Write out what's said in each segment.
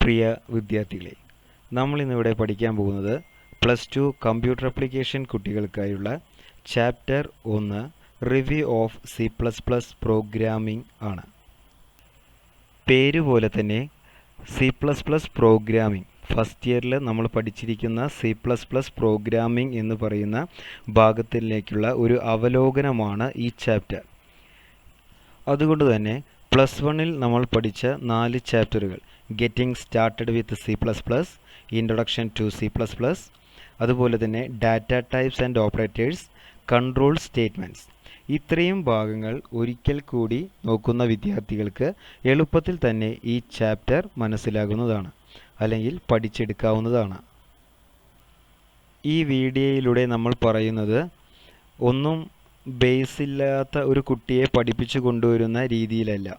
പ്രിയ വിദ്യാർത്ഥികളെ, നമ്മളിന്നിവിടെ പഠിക്കാൻ പോകുന്നത് +2 കമ്പ്യൂട്ടർ ആപ്ലിക്കേഷൻ കുട്ടികൾക്കായുള്ള chapter 1 review of C++ programming ആണ്. പേരുപോലെ തന്നെ C++ പ്രോഗ്രാമിംഗ് ഫസ്റ്റ് ഇയറിൽ നമ്മൾ പഠിച്ചിരിക്കുന്ന C++ പ്രോഗ്രാമിംഗ് എന്ന് പറയുന്ന ഭാഗത്തിലേക്കുള്ള ഒരു അവലോകനമാണ് ഈ ചാപ്റ്റർ. അതുകൊണ്ട് തന്നെ +1-ൽ നമ്മൾ പഠിച്ച 4 ചാപ്റ്ററുകൾ getting started with C++, introduction to C++, അതുപോലെ തന്നെ data types and operators, control statements, ഇത്രയും ഭാഗങ്ങൾ ഒരിക്കൽ കൂടി നോക്കുന്ന വിദ്യാർത്ഥികൾക്ക് എളുപ്പത്തിൽ തന്നെ ഈ ചാപ്റ്റർ മനസ്സിലാകുന്നതാണ്, അല്ലെങ്കിൽ പഠിച്ചെടുക്കാവുന്നതാണ്. ഈ വീഡിയോയിലൂടെ നമ്മൾ പറയുന്നത് ഒന്നും ബേസ് ഇല്ലാത്ത ഒരു കുട്ടിയെ പഠിപ്പിച്ചു കൊണ്ടുവരുന്ന രീതിയിലല്ല.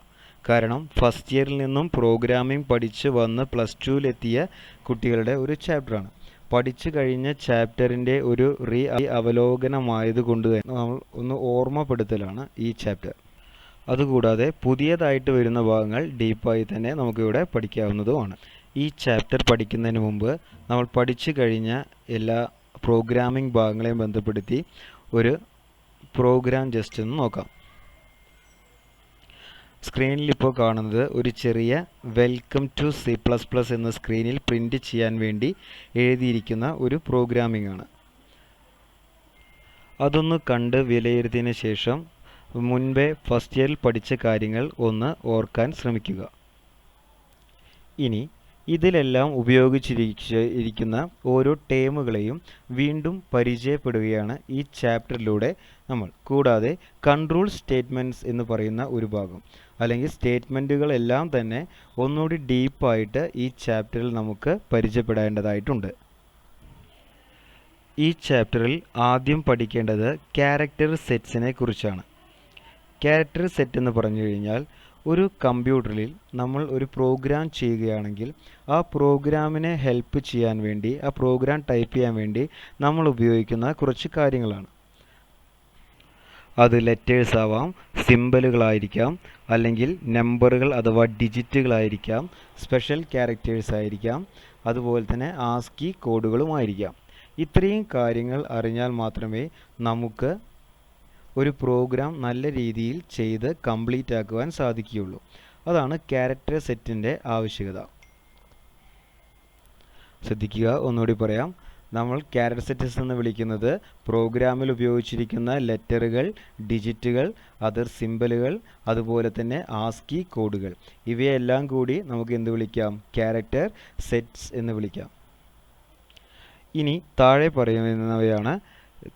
കാരണം ഫസ്റ്റ് ഇയറിൽ നിന്നും പ്രോഗ്രാമിംഗ് പഠിച്ച് വന്ന് +2-ലെത്തിയ കുട്ടികളുടെ ഒരു ചാപ്റ്ററാണ്. പഠിച്ചു കഴിഞ്ഞ ചാപ്റ്ററിൻ്റെ ഒരു അവലോകനമായതുകൊണ്ട് തന്നെ നമ്മൾ ഒന്ന് ഓർമ്മപ്പെടുത്തലാണ് ഈ ചാപ്റ്റർ. അതുകൂടാതെ പുതിയതായിട്ട് വരുന്ന ഭാഗങ്ങൾ ഡീപ്പായി തന്നെ നമുക്കിവിടെ പഠിക്കാവുന്നതുമാണ്. ഈ ചാപ്റ്റർ പഠിക്കുന്നതിന് മുമ്പ് നമ്മൾ പഠിച്ചു കഴിഞ്ഞ എല്ലാ പ്രോഗ്രാമിംഗ് ഭാഗങ്ങളെയും ബന്ധപ്പെടുത്തി ഒരു പ്രോഗ്രാം ജസ്റ്റ് ഒന്ന് നോക്കാം. സ്ക്രീനിൽ ഇപ്പോൾ കാണുന്നത് ഒരു ചെറിയ വെൽക്കം ടു C++ എന്ന സ്ക്രീനിൽ പ്രിൻ്റ് ചെയ്യാൻ വേണ്ടി എഴുതിയിരിക്കുന്ന ഒരു പ്രോഗ്രാമിംഗ് ആണ്. അതൊന്ന് കണ്ട് വിലയിരുത്തിയതിന് ശേഷം മുൻപേ ഫസ്റ്റ് ഇയറിൽ പഠിച്ച കാര്യങ്ങൾ ഒന്ന് ഓർക്കാൻ ശ്രമിക്കുക. ഇനി ഇതിലെല്ലാം ഉപയോഗിച്ചിരിക്കുന്ന ഓരോ ടേമുകളെയും വീണ്ടും പരിചയപ്പെടുകയാണ് ഈ ചാപ്റ്ററിലൂടെ നമ്മൾ. കൂടാതെ കൺട്രോൾ സ്റ്റേറ്റ്മെൻറ്റ്സ് എന്ന് പറയുന്ന ഒരു ഭാഗം, അല്ലെങ്കിൽ സ്റ്റേറ്റ്മെൻറ്റുകളെല്ലാം തന്നെ ഒന്നുകൂടി ഡീപ്പായിട്ട് ഈ ചാപ്റ്ററിൽ നമുക്ക് പരിചയപ്പെടേണ്ടതായിട്ടുണ്ട്. ഈ ചാപ്റ്ററിൽ ആദ്യം പഠിക്കേണ്ടത് ക്യാരക്ടർ സെറ്റ്സിനെ കുറിച്ചാണ്. ക്യാരക്ടർ സെറ്റ് എന്ന് പറഞ്ഞു കഴിഞ്ഞാൽ ഒരു കമ്പ്യൂട്ടറിൽ നമ്മൾ ഒരു പ്രോഗ്രാം ചെയ്യുകയാണെങ്കിൽ ആ പ്രോഗ്രാമിനെ ഹെൽപ്പ് ചെയ്യാൻ വേണ്ടി, ആ പ്രോഗ്രാം ടൈപ്പ് ചെയ്യാൻ വേണ്ടി നമ്മൾ ഉപയോഗിക്കുന്ന കുറച്ച് കാര്യങ്ങളാണ്. അത് ലെറ്റേഴ്സ് ആവാം, സിംബലുകളായിരിക്കാം, അല്ലെങ്കിൽ നമ്പറുകൾ അഥവാ ഡിജിറ്റുകളായിരിക്കാം, സ്പെഷ്യൽ ക്യാരക്ടേഴ്സ് ആയിരിക്കാം, അതുപോലെ തന്നെ ആസ്കി കോഡുകളുമായിരിക്കാം. ഇത്രയും കാര്യങ്ങൾ അറിഞ്ഞാൽ മാത്രമേ നമുക്ക് ഒരു പ്രോഗ്രാം നല്ല രീതിയിൽ ചെയ്ത് കംപ്ലീറ്റ് ആക്കുവാൻ സാധിക്കുകയുള്ളൂ. അതാണ് ക്യാരക്ടർ സെറ്റിൻ്റെ ആവശ്യകത. ശ്രദ്ധിക്കുക, ഒന്നുകൂടി പറയാം. നമ്മൾ ക്യാരക്ടർ സെറ്റ്സ് എന്ന് വിളിക്കുന്നത് പ്രോഗ്രാമിൽ ഉപയോഗിച്ചിരിക്കുന്ന ലെറ്ററുകൾ, ഡിജിറ്റുകൾ, അതർ സിംബലുകൾ, അതുപോലെ തന്നെ ആസ്കി കോഡുകൾ, ഇവയെല്ലാം കൂടി നമുക്ക് എന്ത് വിളിക്കാം? ക്യാരക്ടർ സെറ്റ്സ് എന്ന് വിളിക്കാം. ഇനി താഴെ പറയുന്നവയാണ്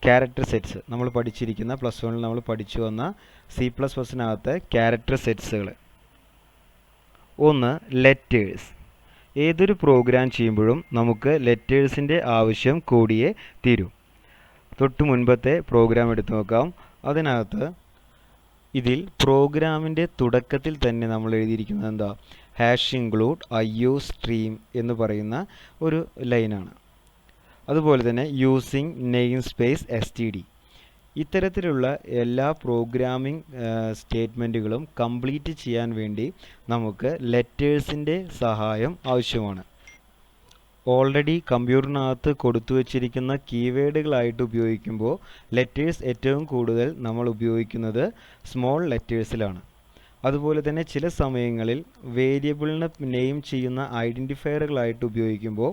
ക്യാരക്ടർ സെറ്റ്സ്. നമ്മൾ പഠിച്ചിരിക്കുന്ന +1-ൽ നമ്മൾ പഠിച്ചു വന്ന C++-നകത്തെ ക്യാരക്ടർ സെറ്റ്സുകൾ. 1. ലെറ്റേഴ്സ്. ഏതൊരു പ്രോഗ്രാം ചെയ്യുമ്പോഴും നമുക്ക് ലെറ്റേഴ്സിൻ്റെ ആവശ്യം കൂടിയേ തീരൂ. തൊട്ട് മുൻപത്തെ പ്രോഗ്രാം എടുത്തു നോക്കാം. അതിനകത്ത് ഇതിൽ പ്രോഗ്രാമിൻ്റെ തുടക്കത്തിൽ തന്നെ നമ്മൾ എഴുതിയിരിക്കുന്നത് എന്താ? #include IOStream എന്ന് പറയുന്ന ഒരു ലൈനാണ്. അതുപോലെ തന്നെ യൂസിങ് നെയിം സ്പേസ് std. ഇത്തരത്തിലുള്ള എല്ലാ പ്രോഗ്രാമിംഗ് സ്റ്റേറ്റ്മെൻറ്റുകളും കംപ്ലീറ്റ് ചെയ്യാൻ വേണ്ടി നമുക്ക് ലെറ്റേഴ്സിൻ്റെ സഹായം ആവശ്യമാണ്. ഓൾറെഡി കമ്പ്യൂട്ടറിനകത്ത് കൊടുത്തു വച്ചിരിക്കുന്ന കീവേഡുകളായിട്ട് ഉപയോഗിക്കുമ്പോൾ ലെറ്റേഴ്സ് ഏറ്റവും കൂടുതൽ നമ്മൾ ഉപയോഗിക്കുന്നത് സ്മോൾ ലെറ്റേഴ്സിലാണ്. അതുപോലെ തന്നെ ചില സമയങ്ങളിൽ വേരിയബിളിന് നെയിം ചെയ്യുന്ന ഐഡൻറ്റിഫയറുകളായിട്ട് ഉപയോഗിക്കുമ്പോൾ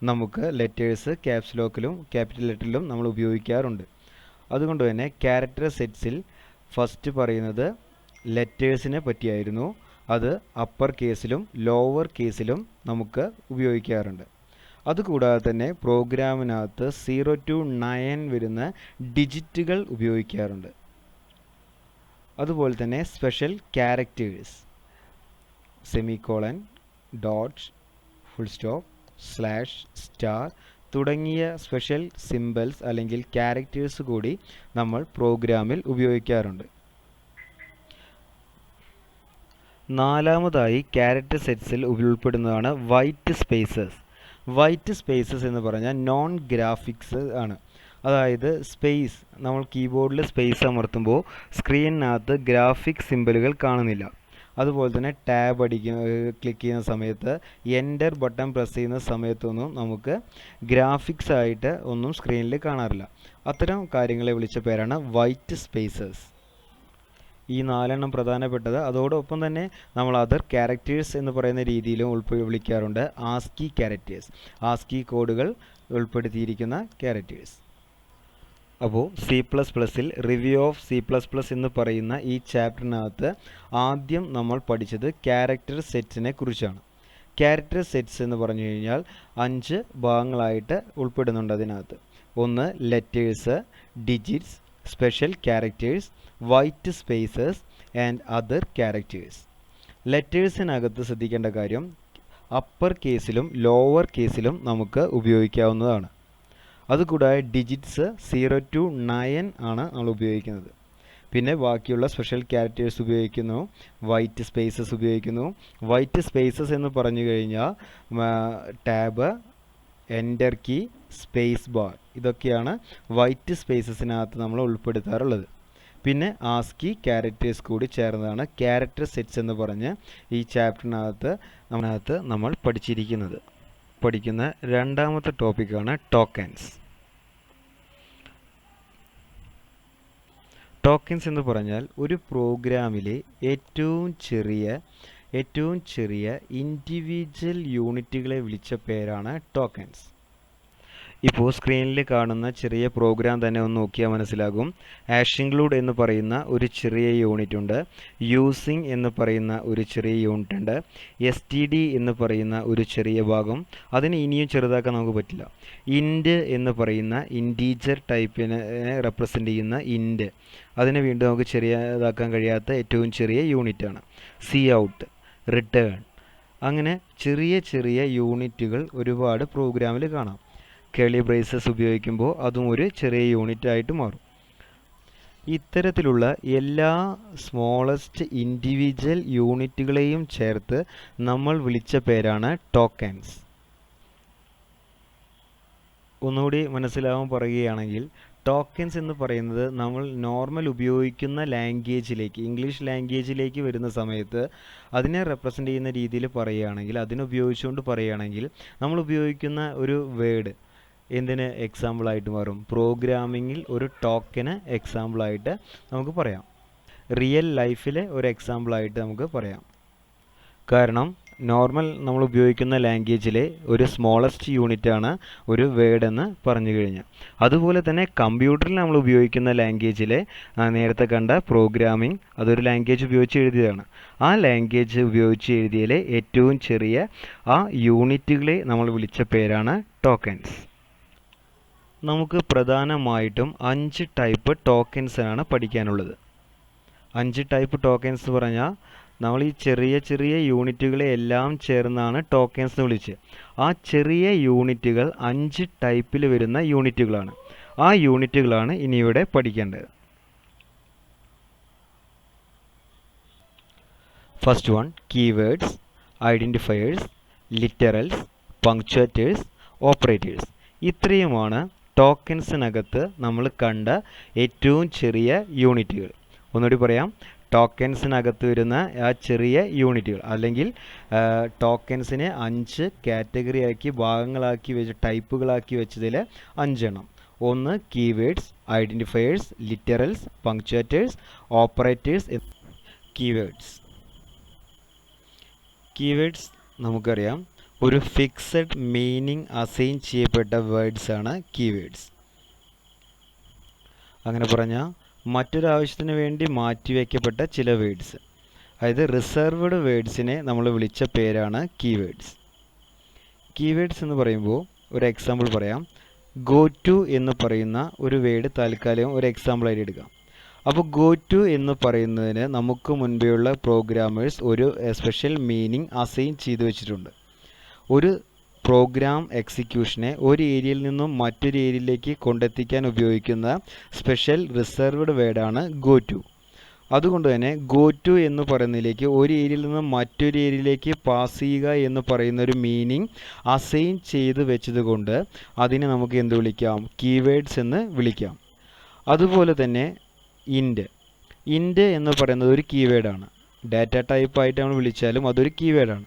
നമുക്ക് ലെറ്റേഴ്സ് ക്യാപ്സ് ലോക്കിലും ക്യാപിറ്റൽ ലെറ്ററിലും നമ്മൾ ഉപയോഗിക്കാറുണ്ട്. അതുകൊണ്ട് തന്നെ ക്യാരക്ടർ സെറ്റ്സിൽ ഫസ്റ്റ് പറയുന്നത് ലെറ്റേഴ്സിനെ പറ്റിയായിരുന്നു. അത് അപ്പർ കേസിലും ലോവർ കേസിലും നമുക്ക് ഉപയോഗിക്കാറുണ്ട്. അതുകൂടാതെ തന്നെ പ്രോഗ്രാമിനകത്ത് 0 to 9 വരുന്ന ഡിജിറ്റുകൾ ഉപയോഗിക്കാറുണ്ട്. അതുപോലെ തന്നെ special characters, semicolon, dot, full stop, slash, star തുടങ്ങിയ സ്പെഷ്യൽ സിംബൽസ് അല്ലെങ്കിൽ ക്യാരക്ടേഴ്സ് കൂടി നമ്മൾ പ്രോഗ്രാമിൽ ഉപയോഗിക്കാറുണ്ട്. നാലാമതായി ക്യാരക്ടർ സെറ്റ്സിൽ ഉൾപ്പെടുന്നതാണ് വൈറ്റ് സ്പേസസ്. വൈറ്റ് സ്പേസസ് എന്ന് പറഞ്ഞാൽ നോൺ ഗ്രാഫിക്സ് ആണ്. അതായത് സ്പേസ്, നമ്മൾ കീബോർഡിൽ സ്പേസ് അമർത്തുമ്പോൾ സ്ക്രീനിനകത്ത് ഗ്രാഫിക് സിംബലുകൾ കാണുന്നില്ല. അതുപോലെ തന്നെ ടാബ് ക്ലിക്ക് ചെയ്യുന്ന സമയത്ത് എൻ്റർ ബട്ടൺ പ്രസ് ചെയ്യുന്ന സമയത്തൊന്നും നമുക്ക് ഗ്രാഫിക്സ് ആയിട്ട് ഒന്നും സ്ക്രീനിൽ കാണാറില്ല. അത്തരം കാര്യങ്ങളെ വിളിച്ച പേരാണ് വൈറ്റ് സ്പേസസ്. ഈ 4 പ്രധാനപ്പെട്ടത്. അതോടൊപ്പം തന്നെ നമ്മൾ അതർ ക്യാരക്ടേഴ്സ് എന്ന് പറയുന്ന രീതിയിലും വിളിക്കാറുണ്ട്. ആസ്കി ക്യാരക്ടേഴ്സ്, ആസ്കി കോഡുകൾ ഉൾപ്പെടുത്തിയിരിക്കുന്ന ക്യാരക്ടേഴ്സ്. അപ്പോൾ C++ൽ റിവ്യൂ ഓഫ് C++ എന്ന് പറയുന്ന ഈ ചാപ്റ്ററിനകത്ത് ആദ്യം നമ്മൾ പഠിച്ചത് ക്യാരക്ടർ സെറ്റ്സിനെ കുറിച്ചാണ്. ക്യാരക്ടർ സെറ്റ്സ് എന്ന് പറഞ്ഞു കഴിഞ്ഞാൽ 5 ഭാഗങ്ങളായിട്ട് ഉൾപ്പെടുന്നുണ്ട് അതിനകത്ത്. ഒന്ന് letters, digits, special characters, white spaces and other characters. ലെറ്റേഴ്സിനകത്ത് ശ്രദ്ധിക്കേണ്ട കാര്യം അപ്പർ കേസിലും ലോവർ കേസിലും നമുക്ക് ഉപയോഗിക്കാവുന്നതാണ്. അതുകൂടാതെ ഡിജിറ്റ്സ് 0 to 9 ആണ് നമ്മൾ ഉപയോഗിക്കുന്നത്. പിന്നെ ബാക്കിയുള്ള സ്പെഷ്യൽ ക്യാരക്ടേഴ്സ് ഉപയോഗിക്കുന്നു, വൈറ്റ് സ്പേസസ് ഉപയോഗിക്കുന്നു. വൈറ്റ് സ്പേസസ് എന്ന് പറഞ്ഞു കഴിഞ്ഞാൽ tab, enter key, space bar, ഇതൊക്കെയാണ് വൈറ്റ് സ്പേസസിനകത്ത് നമ്മൾ ഉൾപ്പെടുത്താറുള്ളത്. പിന്നെ ആസ്കി ക്യാരക്ടേഴ്സ് കൂടി ചേർന്നതാണ് ക്യാരക്ടർ സെറ്റ്സ് എന്ന് പറഞ്ഞ് ഈ ചാപ്റ്ററിനകത്ത് നമ്മൾ പഠിക്കുന്ന രണ്ടാമത്തെ ടോപ്പിക്കാണ് ടോക്കൻസ്. ടോക്കൻസ് എന്ന് പറഞ്ഞാൽ ഒരു പ്രോഗ്രാമിലെ ഏറ്റവും ചെറിയ ഇൻഡിവിജ്വൽ യൂണിറ്റുകളെ വിളിച്ച പേരാണ് ടോക്കൻസ്. ഇപ്പോൾ സ്ക്രീനിൽ കാണുന്ന ചെറിയ പ്രോഗ്രാം തന്നെ ഒന്ന് നോക്കിയാൽ മനസ്സിലാകും. ആഷ് ഇൻക്ലൂഡ് എന്ന് പറയുന്ന ഒരു ചെറിയ യൂണിറ്റ് ഉണ്ട്, യൂസിങ് എന്ന് പറയുന്ന ഒരു ചെറിയ യൂണിറ്റ് ഉണ്ട്, STD എന്ന് പറയുന്ന ഒരു ചെറിയ ഭാഗം, അതിന് ഇനിയും ചെറുതാക്കാൻ നമുക്ക് പറ്റില്ല. ഇൻറ്റ് എന്ന് പറയുന്ന ഇൻറ്റീജർ ടൈപ്പിനെ റെപ്രസെൻ്റ് ചെയ്യുന്ന ഇൻറ്റ്, അതിനെ വീണ്ടും നമുക്ക് ചെറിയതാക്കാൻ കഴിയാത്ത ഏറ്റവും ചെറിയ യൂണിറ്റാണ്. ഔട്ട്, റിട്ടേൺ, അങ്ങനെ ചെറിയ യൂണിറ്റുകൾ ഒരുപാട് പ്രോഗ്രാമിൽ കാണാം. കേളി ബ്രേസസ് ഉപയോഗിക്കുമ്പോൾ അതും ഒരു ചെറിയ യൂണിറ്റ് ആയിട്ട് മാറും. ഇത്തരത്തിലുള്ള എല്ലാ സ്മോളസ്റ്റ് ഇൻഡിവിജ്വൽ യൂണിറ്റുകളെയും ചേർത്ത് നമ്മൾ വിളിച്ച പേരാണ് ടോക്കൻസ്. ഒന്നുകൂടി മനസ്സിലാവാൻ പറയുകയാണെങ്കിൽ ടോക്കൻസ് എന്ന് പറയുന്നത് നമ്മൾ നോർമൽ ഉപയോഗിക്കുന്ന ലാംഗ്വേജിലേക്ക്, ഇംഗ്ലീഷ് ലാംഗ്വേജിലേക്ക് വരുന്ന സമയത്ത് അതിനെ റെപ്രസെൻ്റ് ചെയ്യുന്ന രീതിയിൽ പറയുകയാണെങ്കിൽ, അതിനുപയോഗിച്ചുകൊണ്ട് പറയുകയാണെങ്കിൽ നമ്മൾ ഉപയോഗിക്കുന്ന ഒരു വേർഡ് എന്തിന് എക്സാമ്പിളായിട്ട് മാറും? പ്രോഗ്രാമിങ്ങിൽ ഒരു ടോക്കന് എക്സാമ്പിളായിട്ട് നമുക്ക് പറയാം. റിയൽ ലൈഫിലെ ഒരു എക്സാമ്പിളായിട്ട് നമുക്ക് പറയാം. കാരണം നോർമൽ നമ്മൾ ഉപയോഗിക്കുന്ന ലാംഗ്വേജിലെ ഒരു സ്മോളസ്റ്റ് യൂണിറ്റാണ് ഒരു വേർഡ് എന്ന് പറഞ്ഞു കഴിഞ്ഞാൽ. അതുപോലെ തന്നെ കമ്പ്യൂട്ടറിൽ നമ്മൾ ഉപയോഗിക്കുന്ന ലാംഗ്വേജിലെ നേരത്തെ കണ്ട പ്രോഗ്രാമിംഗ്, അതൊരു ലാംഗ്വേജ് ഉപയോഗിച്ച് എഴുതിയതാണ്. ആ ലാംഗ്വേജ് ഉപയോഗിച്ച് എഴുതിയതിലെ ഏറ്റവും ചെറിയ ആ യൂണിറ്റുകളെ നമ്മൾ വിളിച്ച പേരാണ് ടോക്കൻസ്. നമുക്ക് പ്രധാനമായിട്ടും 5 ടൈപ്പ് ടോക്കൻസാണ് പഠിക്കാനുള്ളത്. 5 ടൈപ്പ് ടോക്കൻസ് എന്ന് പറഞ്ഞാൽ നമ്മൾ ഈ ചെറിയ യൂണിറ്റുകളെ എല്ലാം ചേർന്നാണ് ടോക്കൻസ് എന്ന് വിളിച്ചത്. ആ ചെറിയ യൂണിറ്റുകൾ 5 ടൈപ്പിൽ വരുന്ന യൂണിറ്റുകളാണ്. ആ യൂണിറ്റുകളാണ് ഇനി ഇവിടെ പഠിക്കേണ്ടത്. First one, keywords, identifiers, literals, punctuators, operators. ഇത്രയുമാണ് ടോക്കൻസിനകത്ത് നമ്മൾ കണ്ട ഏറ്റവും ചെറിയ യൂണിറ്റുകൾ. ഒന്നുകൂടി പറയാം, ടോക്കൻസിനകത്ത് വരുന്ന ആ ചെറിയ യൂണിറ്റുകൾ, അല്ലെങ്കിൽ ടോക്കൻസിനെ 5 കാറ്റഗറിയാക്കി ഭാഗങ്ങളാക്കി വെച്ച് ടൈപ്പുകളാക്കി വെച്ചതിൽ 5 എണ്ണം. ഒന്ന് keywords, identifiers, literals, punctuators, operators. Keywords നമുക്കറിയാം, ഒരു ഫിക്സഡ് മീനിങ് അസൈൻ ചെയ്യപ്പെട്ട വേർഡ്സ് ആണ് കീവേഡ്സ്. അങ്ങനെ പറഞ്ഞാൽ മറ്റൊരാവശ്യത്തിന് വേണ്ടി മാറ്റിവെക്കപ്പെട്ട ചില വേർഡ്സ്, അതായത് റിസർവ്ഡ് വേർഡ്സിനെ നമ്മൾ വിളിച്ച പേരാണ് കീവേഡ്സ്. കീവേഡ്സ് എന്ന് പറയുമ്പോൾ ഒരു എക്സാമ്പിൾ പറയാം. ഗോ ടു എന്ന് പറയുന്ന ഒരു വേർഡ് താൽക്കാലികം ഒരു എക്സാമ്പിളായിട്ട് എടുക്കാം. അപ്പോൾ ഗോ ടു എന്ന് പറയുന്നതിന് നമുക്ക് മുൻപേയുള്ള പ്രോഗ്രാമേഴ്സ് ഒരു സ്പെഷ്യൽ മീനിങ് അസൈൻ ചെയ്തു വെച്ചിട്ടുണ്ട്. ഒരു പ്രോഗ്രാം എക്സിക്യൂഷനെ ഒരു ഏരിയയിൽ നിന്നും മറ്റൊരു ഏരിയയിലേക്ക് കൊണ്ടെത്തിക്കാൻ ഉപയോഗിക്കുന്ന സ്പെഷ്യൽ റിസർവ്ഡ് വേർഡാണ് ഗോ ടു. അതുകൊണ്ട് തന്നെ ഗോ ടു എന്ന് പറയുന്നതിലേക്ക് ഒരു ഏരിയയിൽ നിന്നും മറ്റൊരു ഏരിയയിലേക്ക് പാസ് ചെയ്യുക എന്ന് പറയുന്ന ഒരു മീനിങ് അസൈൻ ചെയ്ത് വെച്ചതുകൊണ്ട് അതിനെ നമുക്ക് എന്ത് വിളിക്കാം? കീവേഡ്സ് എന്ന് വിളിക്കാം. അതുപോലെ തന്നെ ഇൻറ്റ് എന്ന് പറയുന്നത് ഒരു കീവേഡാണ്. ഡാറ്റ ടൈപ്പ് ആയിട്ട് നമ്മൾ വിളിച്ചാലും അതൊരു കീവേഡാണ്.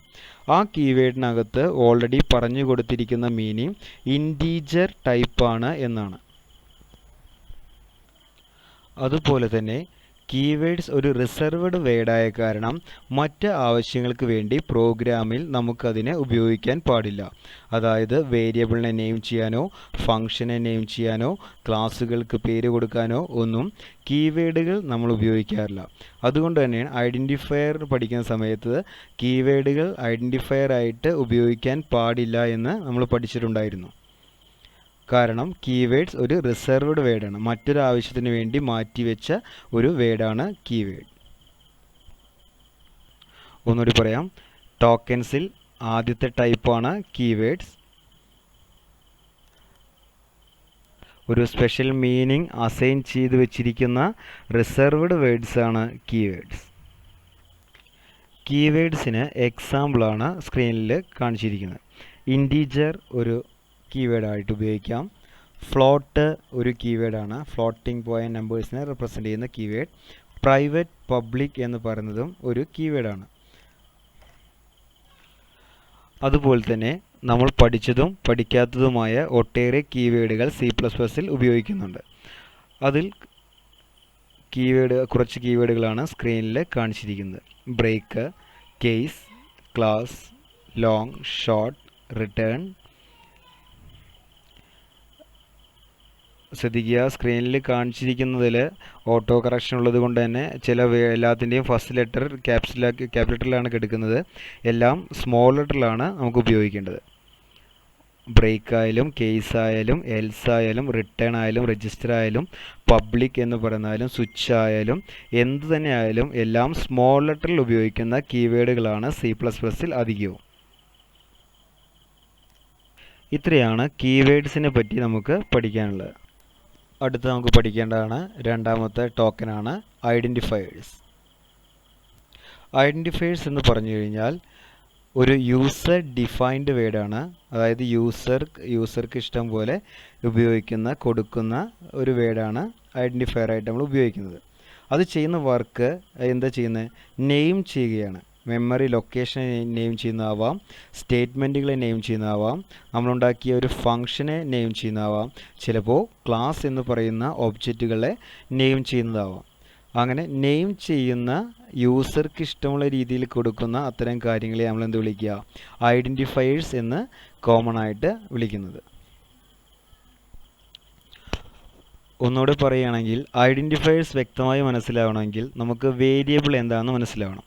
ആ കീവേഡിനകത്ത് ഓൾറെഡി പറഞ്ഞു കൊടുത്തിരിക്കുന്ന മീനിങ് ഇൻറ്റീജർ ടൈപ്പാണ് എന്നാണ്. അതുപോലെ തന്നെ കീവേഡ്സ് ഒരു റിസർവ്ഡ് വേർഡായ കാരണം മറ്റ് ആവശ്യങ്ങൾക്ക് വേണ്ടി പ്രോഗ്രാമിൽ നമുക്കതിനെ ഉപയോഗിക്കാൻ പാടില്ല. അതായത് വേരിയബിളിനെ നെയിം ചെയ്യാനോ ഫംഗ്ഷനെ നെയിം ചെയ്യാനോ ക്ലാസ്സുകൾക്ക് പേര് കൊടുക്കാനോ ഒന്നും കീവേഡുകൾ നമ്മൾ ഉപയോഗിക്കാറില്ല. അതുകൊണ്ട് തന്നെയാണ് ഐഡൻറ്റിഫയർ പഠിക്കുന്ന സമയത്ത് കീവേഡുകൾ ഐഡൻറ്റിഫയർ ആയിട്ട് ഉപയോഗിക്കാൻ പാടില്ല എന്ന് നമ്മൾ പഠിച്ചിട്ടുണ്ടായിരുന്നു. കാരണം കീവേഡ്സ് ഒരു റിസർവ്ഡ് വേർഡാണ്, മറ്റൊരു ആവശ്യത്തിന് വേണ്ടി മാറ്റിവെച്ച ഒരു വേർഡാണ് കീവേഡ്. ഒന്നുകൂടി പറയാം, ടോക്കൻസിൽ ആദ്യത്തെ ടൈപ്പാണ് കീവേഡ്സ്. ഒരു സ്പെഷ്യൽ മീനിങ് അസൈൻ ചെയ്ത് വെച്ചിരിക്കുന്ന റിസർവ്ഡ് വേർഡ്സ് ആണ് കീവേഡ്സ്. കീവേഡ്സിന് എക്സാമ്പിളാണ് സ്ക്രീനിൽ കാണിച്ചിരിക്കുന്നത്. ഇൻറ്റീജർ ഒരു കീവേഡായിട്ട് ഉപയോഗിക്കാം. ഫ്ലോട്ട് ഒരു കീവേഡാണ്, ഫ്ലോട്ടിംഗ് പോയിന്റ് നമ്പേഴ്സിനെ റെപ്രസെൻ്റ് ചെയ്യുന്ന കീവേഡ്. പ്രൈവറ്റ് പബ്ലിക് എന്ന് പറയുന്നതും ഒരു കീവേഡാണ്. അതുപോലെ തന്നെ നമ്മൾ പഠിച്ചതും പഠിക്കാത്തതുമായ ഒട്ടേറെ കീവേഡുകൾ C++ൽ ഉപയോഗിക്കുന്നുണ്ട്. അതിൽ കുറച്ച് കീവേഡുകളാണ് സ്ക്രീനിൽ കാണിച്ചിരിക്കുന്നത്. Break, case, class, long, short, return. ശ്രദ്ധിക്കുക, സ്ക്രീനിൽ കാണിച്ചിരിക്കുന്നതിൽ ഓട്ടോ കറക്ഷൻ ഉള്ളത് കൊണ്ട് തന്നെ എല്ലാത്തിൻ്റെയും ഫസ്റ്റ് ലെറ്റർ ക്യാപിറ്റൽ ലെറ്ററിലാണ് എടുക്കുന്നത്. എല്ലാം സ്മോൾ ലെറ്ററിലാണ് നമുക്ക് ഉപയോഗിക്കേണ്ടത്. ബ്രേക്ക് ആയാലും കേസ് ആയാലും എൽസ് ആയാലും റിട്ടേൺ ആയാലും രജിസ്റ്റർ ആയാലും പബ്ലിക് എന്ന് പറയുന്നാലും സ്വിച്ച് ആയാലും എന്ത് തന്നെ ആയാലും എല്ലാം സ്മോൾ ലെറ്ററിൽ ഉപയോഗിക്കുന്ന കീവേഡുകളാണ് C++ൽ അധികവും. ഇത്രയാണ് കീവേഡ്സിനെ പറ്റി നമുക്ക് പഠിക്കാനുള്ളത്. അടുത്ത് നമുക്ക് പഠിക്കേണ്ടതാണ് രണ്ടാമത്തെ ടോക്കനാണ് ഐഡൻറ്റിഫയേഴ്സ്. ഐഡൻറ്റിഫയേഴ്സ് എന്ന് പറഞ്ഞു കഴിഞ്ഞാൽ ഒരു യൂസർ ഡിഫൈൻഡ് വേർഡാണ്. അതായത് യൂസർക്ക് ഇഷ്ടം പോലെ കൊടുക്കുന്ന ഒരു വേർഡാണ് ഐഡൻറ്റിഫയർ ആയിട്ട് നമ്മൾ ഉപയോഗിക്കുന്നത്. അത് ചെയ്യുന്ന വർക്ക് എന്താ ചെയ്യുന്നത്? നെയിം ചെയ്യുകയാണ്. മെമ്മറി ലൊക്കേഷനെ നെയിം ചെയ്യുന്നതാവാം, സ്റ്റേറ്റ്മെൻറ്റുകളെ നെയിം ചെയ്യുന്നതാവാം, നമ്മളുണ്ടാക്കിയ ഒരു ഫംഗ്ഷനെ നെയിം ചെയ്യുന്നതാവാം, ചിലപ്പോൾ ക്ലാസ് എന്ന് പറയുന്ന ഒബ്ജക്റ്റുകളെ നെയിം ചെയ്യുന്നതാവാം. അങ്ങനെ നെയിം ചെയ്യുന്ന യൂസർക്ക് ഇഷ്ടമുള്ള രീതിയിൽ കൊടുക്കുന്ന അത്തരം കാര്യങ്ങളെ നമ്മൾ എന്ത് വിളിക്കുക? ഐഡൻറ്റിഫയേഴ്സ് എന്ന് കോമൺ ആയിട്ട് വിളിക്കുന്നത്. ഒന്നുകൂടെ പറയുകയാണെങ്കിൽ ഐഡൻറ്റിഫയേഴ്സ് വ്യക്തമായി മനസ്സിലാവണമെങ്കിൽ നമുക്ക് വേരിയബിൾ എന്താണെന്ന് മനസ്സിലാവണം.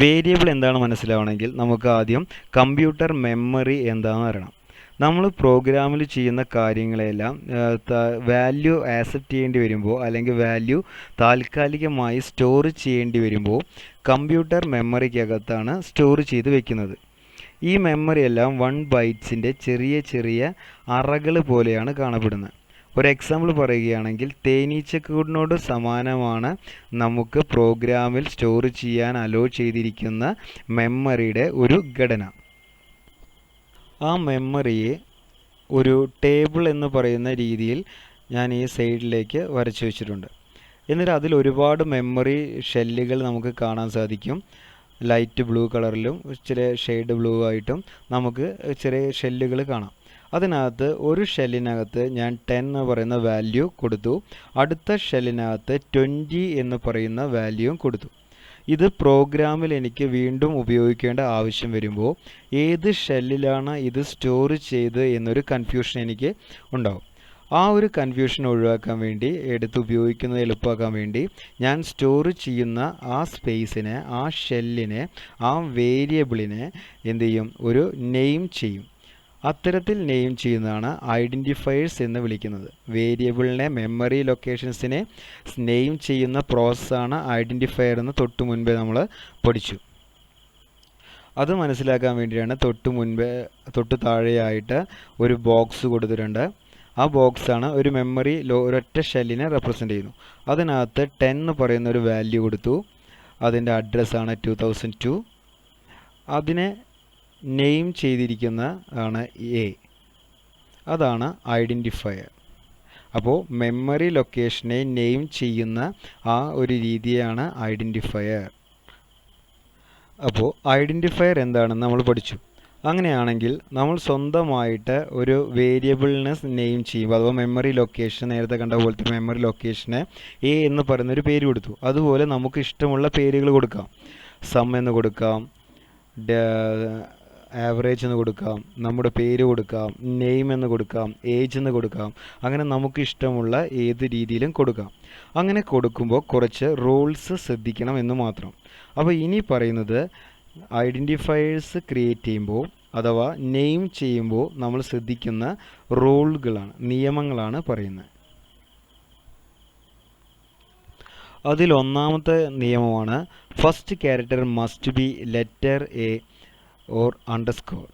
വേരിയബിൾ എന്താണ് മനസ്സിലാവണമെങ്കിൽ നമുക്ക് ആദ്യം കമ്പ്യൂട്ടർ മെമ്മറി എന്താണെന്ന് അറിയണം. നമ്മൾ പ്രോഗ്രാമിൽ ചെയ്യുന്ന കാര്യങ്ങളെല്ലാം വാല്യൂ ആക്സെപ്റ്റ് ചെയ്യേണ്ടി വരുമ്പോൾ അല്ലെങ്കിൽ വാല്യൂ താൽക്കാലികമായി സ്റ്റോർ ചെയ്യേണ്ടി വരുമ്പോൾ കമ്പ്യൂട്ടർ മെമ്മറിക്കകത്താണ് സ്റ്റോർ ചെയ്ത് വെക്കുന്നത്. ഈ മെമ്മറി എല്ലാം 1 ബൈറ്റ്സിൻ്റെ ചെറിയ ചെറിയ അറകൾ പോലെയാണ് കാണപ്പെടുന്നത്. ഒരു എക്സാമ്പിൾ പറയുകയാണെങ്കിൽ തേനീച്ചക്കൂടിനോട് സമാനമാണ് നമുക്ക് പ്രോഗ്രാമിൽ സ്റ്റോർ ചെയ്യാൻ അലോ ചെയ്തിരിക്കുന്ന മെമ്മറിയുടെ ഒരു ഘടന. ആ മെമ്മറിയെ ഒരു ടേബിൾ എന്ന് പറയുന്ന രീതിയിൽ ഞാൻ ഈ സൈഡിലേക്ക് വരച്ചു വെച്ചിട്ടുണ്ട്. എന്നിട്ട് അതിൽ ഒരുപാട് മെമ്മറി ഷെല്ലുകൾ നമുക്ക് കാണാൻ സാധിക്കും. ലൈറ്റ് ബ്ലൂ കളറിലും ചെറിയ ഷെയ്ഡ് ബ്ലൂ ആയിട്ടും നമുക്ക് ചെറിയ ഷെല്ലുകൾ കാണാം. അതിനകത്ത് ഒരു ഷെല്ലിനകത്ത് ഞാൻ 10 എന്ന് പറയുന്ന വാല്യൂ കൊടുത്തു, അടുത്ത ഷെല്ലിനകത്ത് 20 എന്ന് പറയുന്ന വാല്യൂവും കൊടുത്തു. ഇത് പ്രോഗ്രാമിൽ എനിക്ക് വീണ്ടും ഉപയോഗിക്കേണ്ട ആവശ്യം വരുമ്പോൾ ഏത് ഷെല്ലിലാണ് ഇത് സ്റ്റോർ ചെയ്ത് എന്നൊരു കൺഫ്യൂഷൻ എനിക്ക് ഉണ്ടാവും. ആ ഒരു കൺഫ്യൂഷൻ ഒഴിവാക്കാൻ വേണ്ടി ഉപയോഗിക്കുന്നത് എളുപ്പമാക്കാൻ വേണ്ടി ഞാൻ സ്റ്റോർ ചെയ്യുന്ന ആ സ്പേസിനെ, ആ ഷെല്ലിനെ, ആ വേരിയബിളിനെ എന്ത് ചെയ്യും? ഒരു നെയിം ചെയ്യും. അത്തരത്തിൽ നെയിം ചെയ്യുന്നതാണ് ഐഡൻറ്റിഫയേഴ്സ് എന്ന് വിളിക്കുന്നത്. വേരിയബിളിനെ, മെമ്മറി ലൊക്കേഷൻസിനെ നെയിം ചെയ്യുന്ന പ്രോസസ്സാണ് ഐഡൻറ്റിഫയർ എന്ന് തൊട്ട് മുൻപേ നമ്മൾ പഠിച്ചു. അത് മനസ്സിലാക്കാൻ വേണ്ടിയാണ് തൊട്ട് താഴെയായിട്ട് ഒരു ബോക്സ് കൊടുത്തിട്ടുണ്ട്. ആ ബോക്സാണ് ഒരു മെമ്മറി ഒരൊറ്റ ഷെല്ലിനെ റെപ്രസെൻ്റ് ചെയ്യുന്നു. അതിനകത്ത് 10 എന്ന് പറയുന്ന ഒരു വാല്യൂ കൊടുത്തു. അതിൻ്റെ അഡ്രസ്സാണ് 2002. അതിനെ നെയിം ചെയ്തിരിക്കുന്ന ആണ് എ. അതാണ് ഐഡൻറ്റിഫയർ. അപ്പോൾ മെമ്മറി ലൊക്കേഷനെ നെയിം ചെയ്യുന്ന ആ ഒരു രീതിയാണ് ഐഡൻറ്റിഫയർ. അപ്പോൾ ഐഡൻറ്റിഫയർ എന്താണെന്ന് നമ്മൾ പഠിച്ചു. അങ്ങനെയാണെങ്കിൽ നമ്മൾ സ്വന്തമായിട്ട് ഒരു വേരിയബിളിനെ നെയിം ചെയ്യുമ്പോൾ അഥവാ മെമ്മറി ലൊക്കേഷൻ, നേരത്തെ കണ്ട പോലത്തെ മെമ്മറി ലൊക്കേഷന് എ എന്ന് പറയുന്നൊരു പേര് കൊടുത്തു. അതുപോലെ നമുക്ക് ഇഷ്ടമുള്ള പേരുകൾ കൊടുക്കാം. സം എന്ന് കൊടുക്കാം, ആവറേജ് എന്ന് കൊടുക്കാം, നമ്മുടെ പേര് കൊടുക്കാം, നെയിം എന്ന് കൊടുക്കാം, ഏജ് എന്ന് കൊടുക്കാം. അങ്ങനെ നമുക്ക് ഇഷ്ടമുള്ള ഏത് രീതിയിലും കൊടുക്കാം. അങ്ങനെ കൊടുക്കുമ്പോൾ കുറച്ച് റൂൾസ് ശ്രദ്ധിക്കണം എന്ന് മാത്രം. അപ്പോൾ ഇനി പറയുന്നത് ഐഡൻറ്റിഫയേഴ്സ് ക്രിയേറ്റ് ചെയ്യുമ്പോൾ അഥവാ നെയിം ചെയ്യുമ്പോൾ നമ്മൾ ശ്രദ്ധിക്കുന്ന റൂളുകളാണ്, നിയമങ്ങളാണ് പറയുന്നത്. അതിൽ ഒന്നാമത്തെ നിയമമാണ് first character must be letter A or underscore.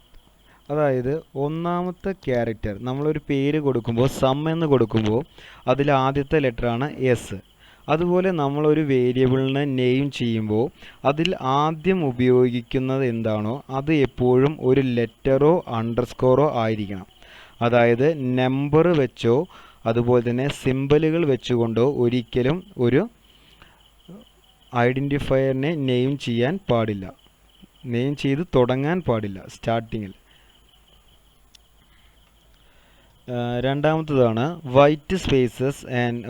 അതായത് ഒന്നാമത്തെ ക്യാരക്ടർ നമ്മളൊരു പേര് കൊടുക്കുമ്പോൾ സം എന്ന് കൊടുക്കുമ്പോൾ അതിൽ ആദ്യത്തെ ലെറ്ററാണ് എസ്. അതുപോലെ നമ്മളൊരു വേരിയബിളിനെ നെയിം ചെയ്യുമ്പോൾ അതിൽ ആദ്യം ഉപയോഗിക്കുന്നത് എന്താണോ അത് എപ്പോഴും ഒരു ലെറ്ററോ അണ്ടർസ്കോറോ ആയിരിക്കണം. അതായത് നമ്പർ വെച്ചോ അതുപോലെ തന്നെ സിമ്പലുകൾ വെച്ചുകൊണ്ടോ ഒരിക്കലും ഒരു ഐഡൻറ്റിഫയറിനെ നെയിം ചെയ്യാൻ പാടില്ല, നെയിം ചെയ്ത് തുടങ്ങാൻ പാടില്ല സ്റ്റാർട്ടിങ്ങിൽ. രണ്ടാമത്തതാണ് white spaces and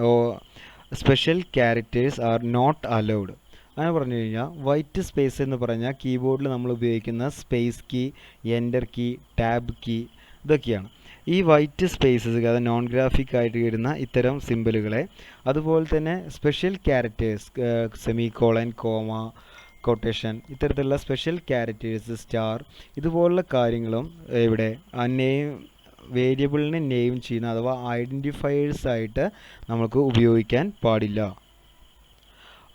special characters are not allowed. അങ്ങനെ പറഞ്ഞു കഴിഞ്ഞാൽ വൈറ്റ് സ്പേസ് എന്ന് പറഞ്ഞാൽ കീബോർഡിൽ നമ്മൾ ഉപയോഗിക്കുന്ന space key, enter key, tab key ഇതൊക്കെയാണ്. ഈ വൈറ്റ് സ്പേസസ് അതായത് നോൺ ഗ്രാഫിക് ആയിട്ട് വരുന്ന ഇത്തരം സിമ്പലുകളെ, അതുപോലെ തന്നെ special characters semicolon, comma, quotation ഇത്തരത്തിലുള്ള സ്പെഷ്യൽ ക്യാരക്ടേഴ്സ്, സ്റ്റാർ ഇതുപോലുള്ള കാര്യങ്ങളും ഇവിടെ വേരിയബിളിനെ നെയിം ചെയ്യുന്ന അഥവാ ഐഡൻറ്റിഫയേഴ്സ് ആയിട്ട് നമുക്ക് ഉപയോഗിക്കാൻ പാടില്ല.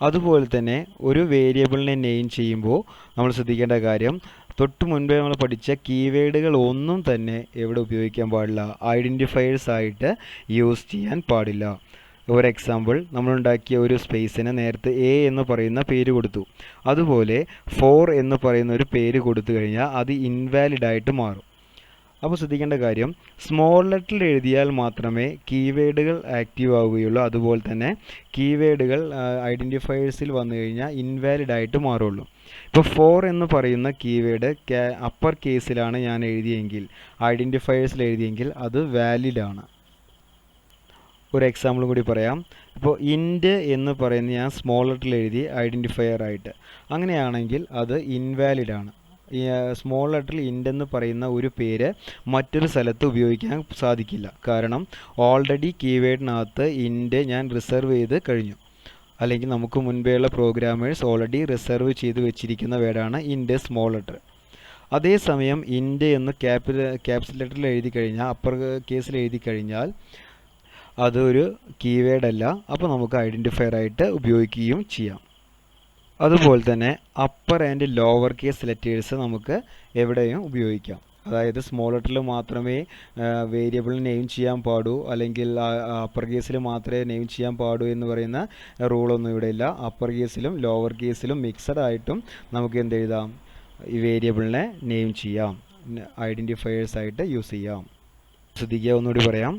അതുപോലെ തന്നെ ഒരു വേരിയബിളിനെ നെയിം ചെയ്യുമ്പോൾ നമ്മൾ ശ്രദ്ധിക്കേണ്ട കാര്യം, തൊട്ട് മുൻപേ നമ്മൾ പഠിച്ച കീവേഡുകൾ ഒന്നും തന്നെ എവിടെ ഉപയോഗിക്കാൻ പാടില്ല, ഐഡൻറ്റിഫയേഴ്സ് ആയിട്ട് യൂസ് ചെയ്യാൻ പാടില്ല. ഒരു എക്സാമ്പിൾ, നമ്മളുണ്ടാക്കിയ ഒരു സ്പേസിന് നേരത്തെ എ എന്ന് പറയുന്ന പേര് കൊടുത്തു. അതുപോലെ 4 എന്ന് പറയുന്ന ഒരു പേര് കൊടുത്തു കഴിഞ്ഞാൽ അത് ഇൻവാലിഡായിട്ട് മാറും. അപ്പോൾ ശ്രദ്ധിക്കേണ്ട കാര്യം, സ്മോൾ ലെറ്ററിൽ എഴുതിയാൽ മാത്രമേ കീവേഡുകൾ ആക്റ്റീവ് ആവുകയുള്ളൂ. അതുപോലെ തന്നെ കീവേഡുകൾ ഐഡൻറ്റിഫയേഴ്സിൽ വന്നു കഴിഞ്ഞാൽ ഇൻവാലിഡ് ആയിട്ട് മാറുള്ളൂ. ഇപ്പോൾ 4 എന്ന് പറയുന്ന കീവേഡ് അപ്പർ കേസിലാണ് ഞാൻ എഴുതിയെങ്കിൽ, ഐഡൻറ്റിഫയേഴ്സിൽ എഴുതിയെങ്കിൽ അത് വാലിഡാണ്. ഒരു എക്സാമ്പിൾ കൂടി പറയാം. ഇപ്പോൾ ഇൻറ്റ് എന്ന് പറയുന്ന ഞാൻ സ്മോൾ ലെറ്ററിൽ എഴുതി ഐഡൻറ്റിഫയർ ആയിട്ട്, അങ്ങനെയാണെങ്കിൽ അത് ഇൻവാലിഡാണ്. സ്മോൾ ലെറ്ററിൽ ഇൻറ്റ് എന്ന് പറയുന്ന ഒരു പേര് മറ്റൊരു സ്ഥലത്ത് ഉപയോഗിക്കാൻ സാധിക്കില്ല. കാരണം ഓൾറെഡി കീവേഡിനകത്ത് ഇൻറ്റ് ഞാൻ റിസർവ് ചെയ്ത് കഴിഞ്ഞു. അല്ലെങ്കിൽ നമുക്ക് മുൻപേയുള്ള പ്രോഗ്രാമേഴ്സ് ഓൾറെഡി റിസർവ് ചെയ്ത് വെച്ചിരിക്കുന്ന വേർഡാണ് ഇൻറ്റ് സ്മോൾ ലെറ്റർ. അതേസമയം ഇൻറ്റ് എന്ന് ക്യാപിറ്റൽ ലെറ്ററിൽ എഴുതി കഴിഞ്ഞാൽ, അപ്പർ കേസിൽ എഴുതി കഴിഞ്ഞാൽ അതൊരു കീവേഡല്ല. അപ്പോൾ നമുക്ക് ഐഡൻറ്റിഫയർ ആയിട്ട് ഉപയോഗിക്കുകയും ചെയ്യാം. അതുപോലെ തന്നെ upper and lower case letters നമുക്ക് എവിടെയും ഉപയോഗിക്കാം. അതായത് സ്മോൾ ലെറ്ററിൽ മാത്രമേ വേരിയബിൾ നെയിം ചെയ്യാൻ പാടൂ, അല്ലെങ്കിൽ അപ്പർ കേസിൽ മാത്രമേ നെയിം ചെയ്യാൻ പാടൂ എന്ന് പറയുന്ന റൂളൊന്നും ഇവിടെ ഇല്ല. അപ്പർ കേസിലും ലോവർ കേസിലും മിക്സഡ് ആയിട്ടും നമുക്ക് എന്തെഴുതാം, ഈ വേരിയബിളിനെ നെയിം ചെയ്യാം, ഐഡൻറ്റിഫയേഴ്സ് ആയിട്ട് യൂസ് ചെയ്യാം. ശ്രദ്ധിക്കുക, ഒന്നുകൂടി പറയാം.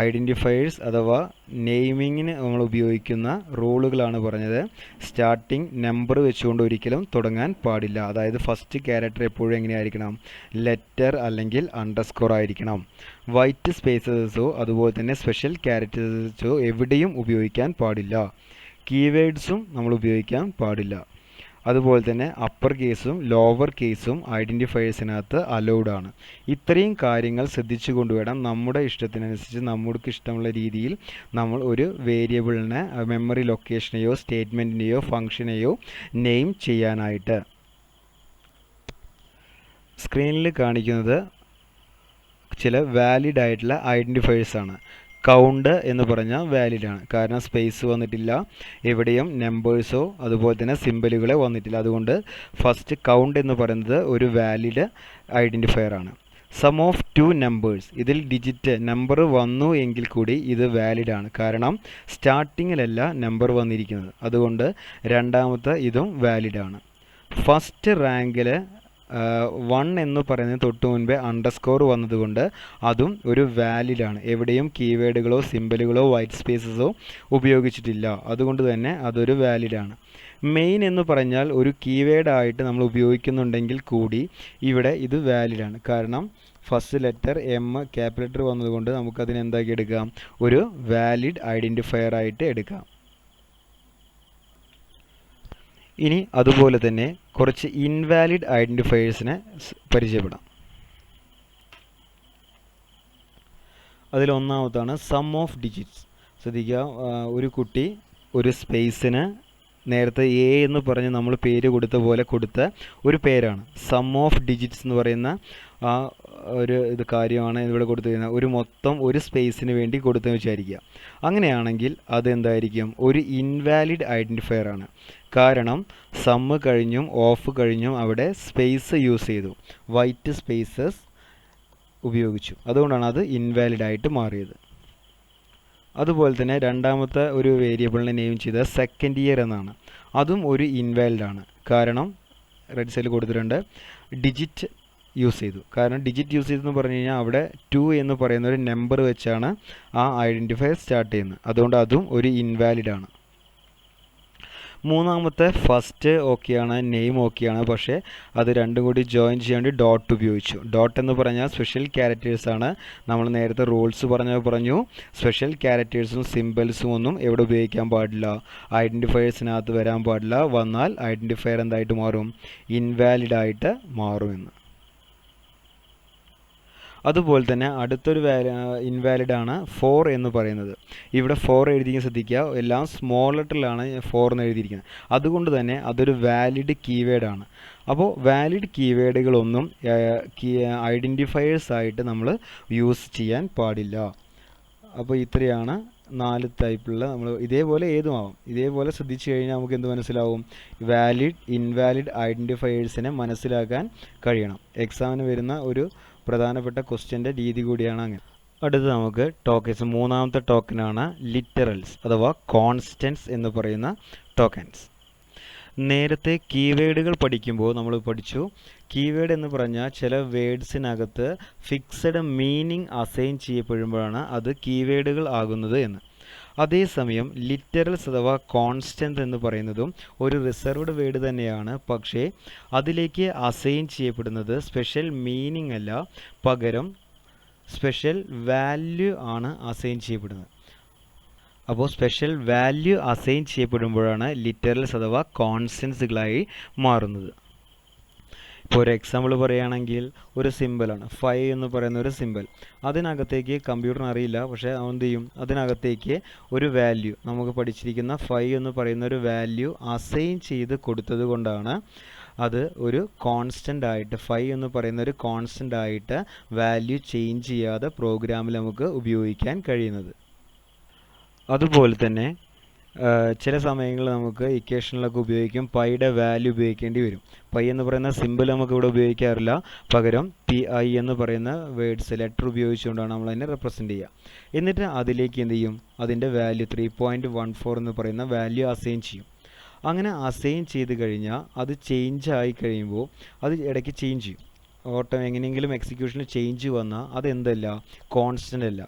ഐഡൻറ്റിഫയേഴ്സ് അഥവാ നെയിമിങ്ങിന് നമ്മൾ ഉപയോഗിക്കുന്ന റൂളുകളാണ് പറഞ്ഞത്. സ്റ്റാർട്ടിങ് നമ്പർ വെച്ചുകൊണ്ട് ഒരിക്കലും തുടങ്ങാൻ പാടില്ല. അതായത് ഫസ്റ്റ് ക്യാരക്ടർ എപ്പോഴും എങ്ങനെയായിരിക്കണം, ലെറ്റർ അല്ലെങ്കിൽ അണ്ടർസ്കോർ ആയിരിക്കണം. വൈറ്റ് സ്പേസസോ അതുപോലെ തന്നെ സ്പെഷ്യൽ ക്യാരക്ടേഴ്സോ എവിടെയും ഉപയോഗിക്കാൻ പാടില്ല. കീവേഡ്സും നമ്മൾ ഉപയോഗിക്കാൻ പാടില്ല. അതുപോലെ തന്നെ അപ്പർ കേസും ലോവർ കേസും ഐഡൻറ്റിഫയേഴ്സിനകത്ത് അലൗഡ് ആണ്. ഇത്രയും കാര്യങ്ങൾ ശ്രദ്ധിച്ചുകൊണ്ട് വേണം നമ്മുടെ ഇഷ്ടത്തിനനുസരിച്ച് നമുക്ക് ഇഷ്ടമുള്ള രീതിയിൽ നമ്മൾ ഒരു വേരിയബിളിനെ മെമ്മറി ലൊക്കേഷനെയോ സ്റ്റേറ്റ്മെൻറ്റിനെയോ ഫംഗ്ഷനെയോ നെയിം ചെയ്യാനായിട്ട്. സ്ക്രീനിൽ കാണിക്കുന്നത് ചില വാലിഡ് ആയിട്ടുള്ള ഐഡൻറ്റിഫയേഴ്സ് ആണ്. കൗണ്ട് എന്ന് പറഞ്ഞാൽ വാലിഡാണ്, കാരണം സ്പേസ് വന്നിട്ടില്ല, എവിടെയും നമ്പേഴ്സോ അതുപോലെ തന്നെ സിമ്പലുകളോ വന്നിട്ടില്ല. അതുകൊണ്ട് ഫസ്റ്റ് കൗണ്ട് എന്ന് പറയുന്നത് ഒരു വാലിഡ് ഐഡൻറ്റിഫയർ ആണ്. സം ഓഫ് 2 നമ്പേഴ്സ്, ഇതിൽ ഡിജിറ്റ് നമ്പർ വന്നു എങ്കിൽ കൂടി ഇത് വാലിഡാണ്, കാരണം സ്റ്റാർട്ടിങ്ങിലല്ല നമ്പർ വന്നിരിക്കുന്നത്. അതുകൊണ്ട് രണ്ടാമത്തെ ഇതും വാലിഡാണ്. ഫസ്റ്റ് റാങ്കിൽ 1 എന്ന് പറയുന്നത് തൊട്ട് മുൻപേ അണ്ടർസ്കോർ വന്നതുകൊണ്ട് അതും ഒരു വാലിഡാണ്. എവിടെയും കീവേഡുകളോ സിമ്പലുകളോ വൈറ്റ് സ്പേസസോ ഉപയോഗിച്ചിട്ടില്ല. അതുകൊണ്ട് തന്നെ അതൊരു വാലിഡാണ്. മെയിൻ എന്ന് പറഞ്ഞാൽ ഒരു കീവേഡായിട്ട് നമ്മൾ ഉപയോഗിക്കുന്നുണ്ടെങ്കിൽ കൂടി ഇവിടെ ഇത് വാലിഡാണ്. കാരണം first letter M capital letter വന്നതുകൊണ്ട് നമുക്കതിനെ എന്താക്കി എടുക്കാം, ഒരു വാലിഡ് ഐഡൻറ്റിഫയർ ആയിട്ട് എടുക്കാം. ഇനി അതുപോലെ തന്നെ കുറച്ച് ഇൻവാലിഡ് ഐഡൻറ്റിഫയേഴ്സിനെ പരിചയപ്പെടാം. അതിലൊന്നാമതാണ് സം ഓഫ് ഡിജിറ്റ്സ്. ശ്രദ്ധിക്കുക, ഒരു കുട്ടി ഒരു സ്പേസിന് നേരത്തെ എ എന്ന് പറഞ്ഞ് നമ്മൾ പേര് കൊടുത്ത പോലെ കൊടുത്ത ഒരു പേരാണ്. സം ഓഫ് ഡിജിറ്റ്സ് എന്ന് പറയുന്ന ആ ഒരു കാര്യമാണ് ഇവിടെ കൊടുത്തിരിക്കുന്നത്. ഒരു മൊത്തം ഒരു സ്പേസിന് വേണ്ടി കൊടുത്തെന്ന് വിചാരിക്കുക. അങ്ങനെയാണെങ്കിൽ അതെന്തായിരിക്കും, ഒരു ഇൻവാലിഡ് ഐഡൻറ്റിഫയർ ആണ്. കാരണം സമ്മ് കഴിഞ്ഞും ഓഫ് കഴിഞ്ഞും അവിടെ സ്പേസ് യൂസ് ചെയ്തു, വൈറ്റ് സ്പേസസ് ഉപയോഗിച്ചു. അതുകൊണ്ടാണ് അത് ഇൻവാലിഡ് ആയിട്ട് മാറിയത്. അതുപോലെ തന്നെ രണ്ടാമത്തെ ഒരു വേരിയബിളിനെ നെയിം ചെയ്തത് സെക്കൻഡ് ഇയർ എന്നാണ്. അതും ഒരു ഇൻവാലിഡ് ആണ്. കാരണം റെഡ് സൈഡിൽ കൊടുത്തിട്ടുണ്ട് ഡിജിറ്റ് യൂസ് ചെയ്തു. കാരണം ഡിജിറ്റ് യൂസ് ചെയ്തെന്ന് പറഞ്ഞു കഴിഞ്ഞാൽ അവിടെ 2 എന്ന് പറയുന്ന ഒരു നമ്പർ വെച്ചാണ് ആ ഐഡൻറ്റിഫയർ സ്റ്റാർട്ട് ചെയ്യുന്നത്. അതുകൊണ്ട് അതും ഒരു ഇൻവാലിഡ് ആണ്. മൂന്നാമത്തെ ഫസ്റ്റ് ഓക്കെയാണ്, നെയിം ഓക്കെയാണ്, പക്ഷേ അത് രണ്ടും കൂടി ജോയിൻ ചെയ്യാൻ വേണ്ടി ഡോട്ട് ഉപയോഗിച്ചു. ഡോട്ട് എന്ന് പറഞ്ഞാൽ സ്പെഷ്യൽ ക്യാരക്ടേഴ്സാണ്. നമ്മൾ നേരത്തെ റൂൾസ് പറഞ്ഞു സ്പെഷ്യൽ ക്യാരക്ടേഴ്സും സിമ്പിൾസും ഒന്നും എവിടെ ഉപയോഗിക്കാൻ പാടില്ല, ഐഡൻറ്റിഫയേഴ്സിനകത്ത് വരാൻ പാടില്ല. വന്നാൽ ഐഡൻറ്റിഫയർ എന്തായിട്ട് മാറും, ഇൻവാലിഡ് ആയിട്ട് മാറുമെന്ന്. അതുപോലെ തന്നെ അടുത്തൊരു ഇൻവാലിഡ് ആണ് 4 എന്ന് പറയുന്നത്. ഇവിടെ 4 എഴുതിയിരിക്കുന്നത് ശ്രദ്ധിക്കുക, എല്ലാം സ്മോൾ ലെറ്ററിലാണ് 4 എന്ന് എഴുതിയിരിക്കുന്നത്. അതുകൊണ്ട് തന്നെ അതൊരു വാലിഡ് കീവേഡാണ്. അപ്പോൾ വാലിഡ് കീവേഡുകളൊന്നും ഐഡൻറ്റിഫയേഴ്സ് ആയിട്ട് നമ്മൾ യൂസ് ചെയ്യാൻ പാടില്ല. അപ്പോൾ ഇത്രയാണ് 4 ടൈപ്പുള്ള, നമ്മൾ ഇതേപോലെ ഏതുമാവാം. ഇതേപോലെ ശ്രദ്ധിച്ചു കഴിഞ്ഞാൽ നമുക്ക് എന്ത് മനസ്സിലാവും, വാലിഡ് ഇൻവാലിഡ് ഐഡൻറ്റിഫയേഴ്സിനെ മനസ്സിലാക്കാൻ കഴിയണം. എക്സാമിന് വരുന്ന ഒരു പ്രധാനപ്പെട്ട ക്വസ്റ്റ്യൻ്റെ രീതി കൂടിയാണ് അങ്ങനെ. അടുത്ത് നമുക്ക് ടോക്കൻസ്. മൂന്നാമത്തെ ടോക്കനാണ് ലിറ്ററൽസ് അഥവാ കോൺസ്റ്റൻസ് എന്ന് പറയുന്ന ടോക്കൻസ്. നേരത്തെ കീവേഡുകൾ പഠിക്കുമ്പോൾ നമ്മൾ പഠിച്ചു, കീവേഡ് എന്ന് പറഞ്ഞാൽ ചില വേർഡ്സിനകത്ത് ഫിക്സഡ് മീനിങ് അസൈൻ ചെയ്യപ്പെടുമ്പോഴാണ് അത് കീവേഡുകൾ ആകുന്നത് എന്ന്. അതേസമയം ലിറ്ററൽസ് അഥവാ കോൺസ്റ്റൻറ്റ് എന്ന് പറയുന്നതും ഒരു റിസർവ്ഡ് വേർഡ് തന്നെയാണ്. പക്ഷേ അതിലേക്ക് അസൈൻ ചെയ്യപ്പെടുന്നത് സ്പെഷ്യൽ മീനിങ് അല്ല, പകരം സ്പെഷ്യൽ വാല്യൂ ആണ് അസൈൻ ചെയ്യപ്പെടുന്നത്. അപ്പോൾ സ്പെഷ്യൽ വാല്യൂ അസൈൻ ചെയ്യപ്പെടുമ്പോഴാണ് ലിറ്ററൽസ് അഥവാ കോൺസ്റ്റൻസുകളായി മാറുന്നത്. ഇപ്പോൾ ഒരു എക്സാമ്പിൾ പറയുകയാണെങ്കിൽ ഒരു സിമ്പിളാണ് 5 എന്ന് പറയുന്ന ഒരു സിമ്പിൾ. അതിനകത്തേക്ക് കമ്പ്യൂട്ടറിന് അറിയില്ല, പക്ഷേ എന്ത് ചെയ്യും, അതിനകത്തേക്ക് ഒരു വാല്യൂ നമുക്ക് പഠിച്ചിരിക്കുന്ന 5 എന്ന് പറയുന്ന ഒരു വാല്യൂ അസൈൻ ചെയ്ത് കൊടുത്തത് കൊണ്ടാണ് അത് ഒരു കോൺസ്റ്റൻ്റ് ആയിട്ട് 5 എന്ന് പറയുന്ന ഒരു കോൺസ്റ്റൻ്റ് ആയിട്ട് വാല്യൂ ചേഞ്ച് ചെയ്യാതെ പ്രോഗ്രാമിൽ നമുക്ക് ഉപയോഗിക്കാൻ കഴിയുന്നത്. അതുപോലെ തന്നെ ചില സമയങ്ങളിൽ നമുക്ക് ഇക്വേഷനിലൊക്കെ ഉപയോഗിക്കും പൈയുടെ വാല്യൂ ഉപയോഗിക്കേണ്ടി വരും. പൈ എന്ന് പറയുന്ന സിമ്പിൾ നമുക്ക് ഇവിടെ ഉപയോഗിക്കാറില്ല, പകരം PI എന്ന് പറയുന്ന വേർഡ്സ് ലെറ്റർ ഉപയോഗിച്ചുകൊണ്ടാണ് നമ്മൾ അതിനെ റെപ്രസെൻറ്റ് ചെയ്യുക. എന്നിട്ട് അതിലേക്ക് എന്ത് ചെയ്യും, അതിൻ്റെ വാല്യൂ 3.14 എന്ന് പറയുന്ന വാല്യൂ അസൈൻ ചെയ്യും. അങ്ങനെ അസൈൻ ചെയ്ത് കഴിഞ്ഞാൽ അത് ചേഞ്ച് ആയി കഴിയുമ്പോൾ അത് ഇടയ്ക്ക് ചേഞ്ച് ചെയ്യും. എങ്ങനെയെങ്കിലും എക്സിക്യൂഷനിൽ ചേഞ്ച് വന്നാൽ അതെന്തല്ല, കോൺസ്റ്റൻ്റ് അല്ല.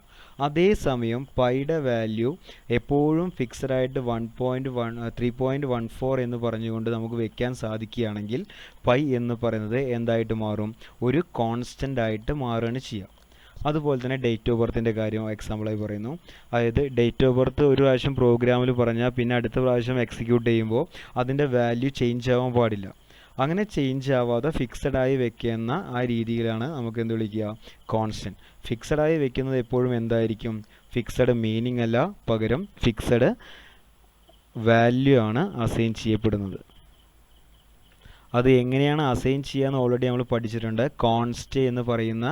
അതേസമയം പൈയുടെ വാല്യൂ എപ്പോഴും ഫിക്സഡ് ആയിട്ട് 3.14 എന്ന് പറഞ്ഞുകൊണ്ട് നമുക്ക് വെക്കാൻ സാധിക്കുകയാണെങ്കിൽ പൈ എന്ന് പറയുന്നത് എന്തായിട്ട് മാറും, ഒരു കോൺസ്റ്റൻ്റ് ആയിട്ട് മാറുകയാണ് ചെയ്യുക. അതുപോലെ തന്നെ ഡേറ്റ് ഓഫ് ബർത്തിൻ്റെ കാര്യം എക്സാമ്പിളായി പറയുന്നു. അതായത് ഡേറ്റ് ഓഫ് ബർത്ത് ഒരു പ്രാവശ്യം പ്രോഗ്രാമിൽ പറഞ്ഞാൽ പിന്നെ അടുത്ത പ്രാവശ്യം എക്സിക്യൂട്ട് ചെയ്യുമ്പോൾ അതിൻ്റെ വാല്യൂ ചേഞ്ച് ആവാൻ പാടില്ല. അങ്ങനെ ചേഞ്ച് ആവാതെ ഫിക്സഡ് ആയി വെക്കുന്ന ആ രീതിയിലാണ് നമുക്ക് എന്ത് വിളിക്കുക, കോൺസ്റ്റൻറ്റ്. ഫിക്സഡ് ആയി വെക്കുന്നത് എപ്പോഴും എന്തായിരിക്കും, ഫിക്സഡ് മീനിങ് അല്ല, പകരം ഫിക്സഡ് വാല്യൂ ആണ് അസൈൻ ചെയ്യപ്പെടുന്നത്. അത് എങ്ങനെയാണ് അസൈൻ ചെയ്യാന്ന് ഓൾറെഡി നമ്മൾ പഠിച്ചിട്ടുണ്ട്. കോൺസ്റ്റ് എന്ന് പറയുന്ന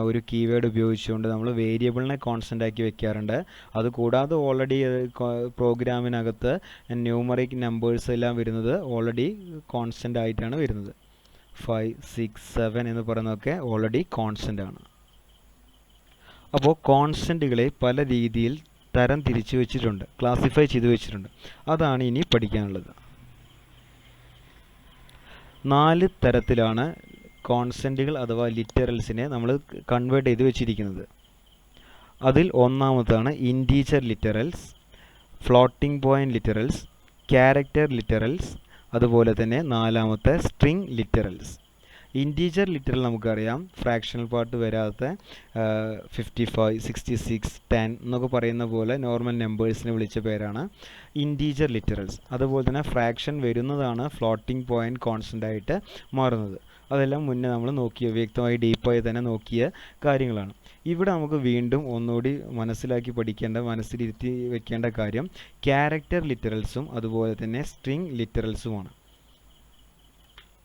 ഒരു കീവേഡ് ഉപയോഗിച്ചുകൊണ്ട് നമ്മൾ വേരിയബിളിനെ കോൺസ്റ്റൻ്റ് ആക്കി വെക്കാറുണ്ട്. അതുകൂടാതെ ഓൾറെഡി പ്രോഗ്രാമിനകത്ത് ന്യൂമറിക് നമ്പേഴ്സ് എല്ലാം വരുന്നത് ഓൾറെഡി കോൺസ്റ്റൻ്റ് ആയിട്ടാണ് വരുന്നത്. 5, 6, 7 എന്ന് പറയുന്നതൊക്കെ ഓൾറെഡി കോൺസ്റ്റൻ്റ് ആണ്. അപ്പോൾ കോൺസ്റ്റൻറ്റുകളെ പല രീതിയിൽ തരം തിരിച്ചു വെച്ചിട്ടുണ്ട്, ക്ലാസിഫൈ ചെയ്ത് വെച്ചിട്ടുണ്ട്. അതാണ് ഇനി പഠിക്കാനുള്ളത്. 4 തരത്തിലാണ് കോൺസ്റ്റൻറ്റുകൾ അഥവാ ലിറ്ററൽസിനെ നമ്മൾ കൺവേർട്ട് ചെയ്ത് വെച്ചിരിക്കുന്നത്. അതിൽ ഒന്നാമതാണ് integer literals, floating point literals, character literals, അതുപോലെ തന്നെ നാലാമത്തെ സ്ട്രിംഗ് ലിറ്ററൽസ്. ഇൻറ്റീജർ ലിറ്ററൽ നമുക്കറിയാം, ഫ്രാക്ഷണൽ പാർട്ട് വരാത്ത 55, 66, 10 എന്നൊക്കെ പറയുന്ന പോലെ നോർമൽ നമ്പേഴ്സിനെ വിളിച്ച പേരാണ് ഇൻറ്റീജർ ലിറ്ററൽസ്. അതുപോലെ തന്നെ ഫ്രാക്ഷൻ വരുന്നതാണ് ഫ്ലോട്ടിംഗ് പോയിൻറ്റ് കോൺസ്റ്റൻ്റ് ആയിട്ട് മാറുന്നത്. അതെല്ലാം മുന്നേ നമ്മൾ വ്യക്തമായി ഡീപ്പായി തന്നെ നോക്കിയ കാര്യങ്ങളാണ്. ഇവിടെ നമുക്ക് വീണ്ടും ഒന്നുകൂടി മനസ്സിലിരുത്തി വെക്കേണ്ട കാര്യം ക്യാരക്ടർ ലിറ്ററൽസും അതുപോലെ തന്നെ സ്ട്രിംഗ് ലിറ്ററൽസുമാണ്.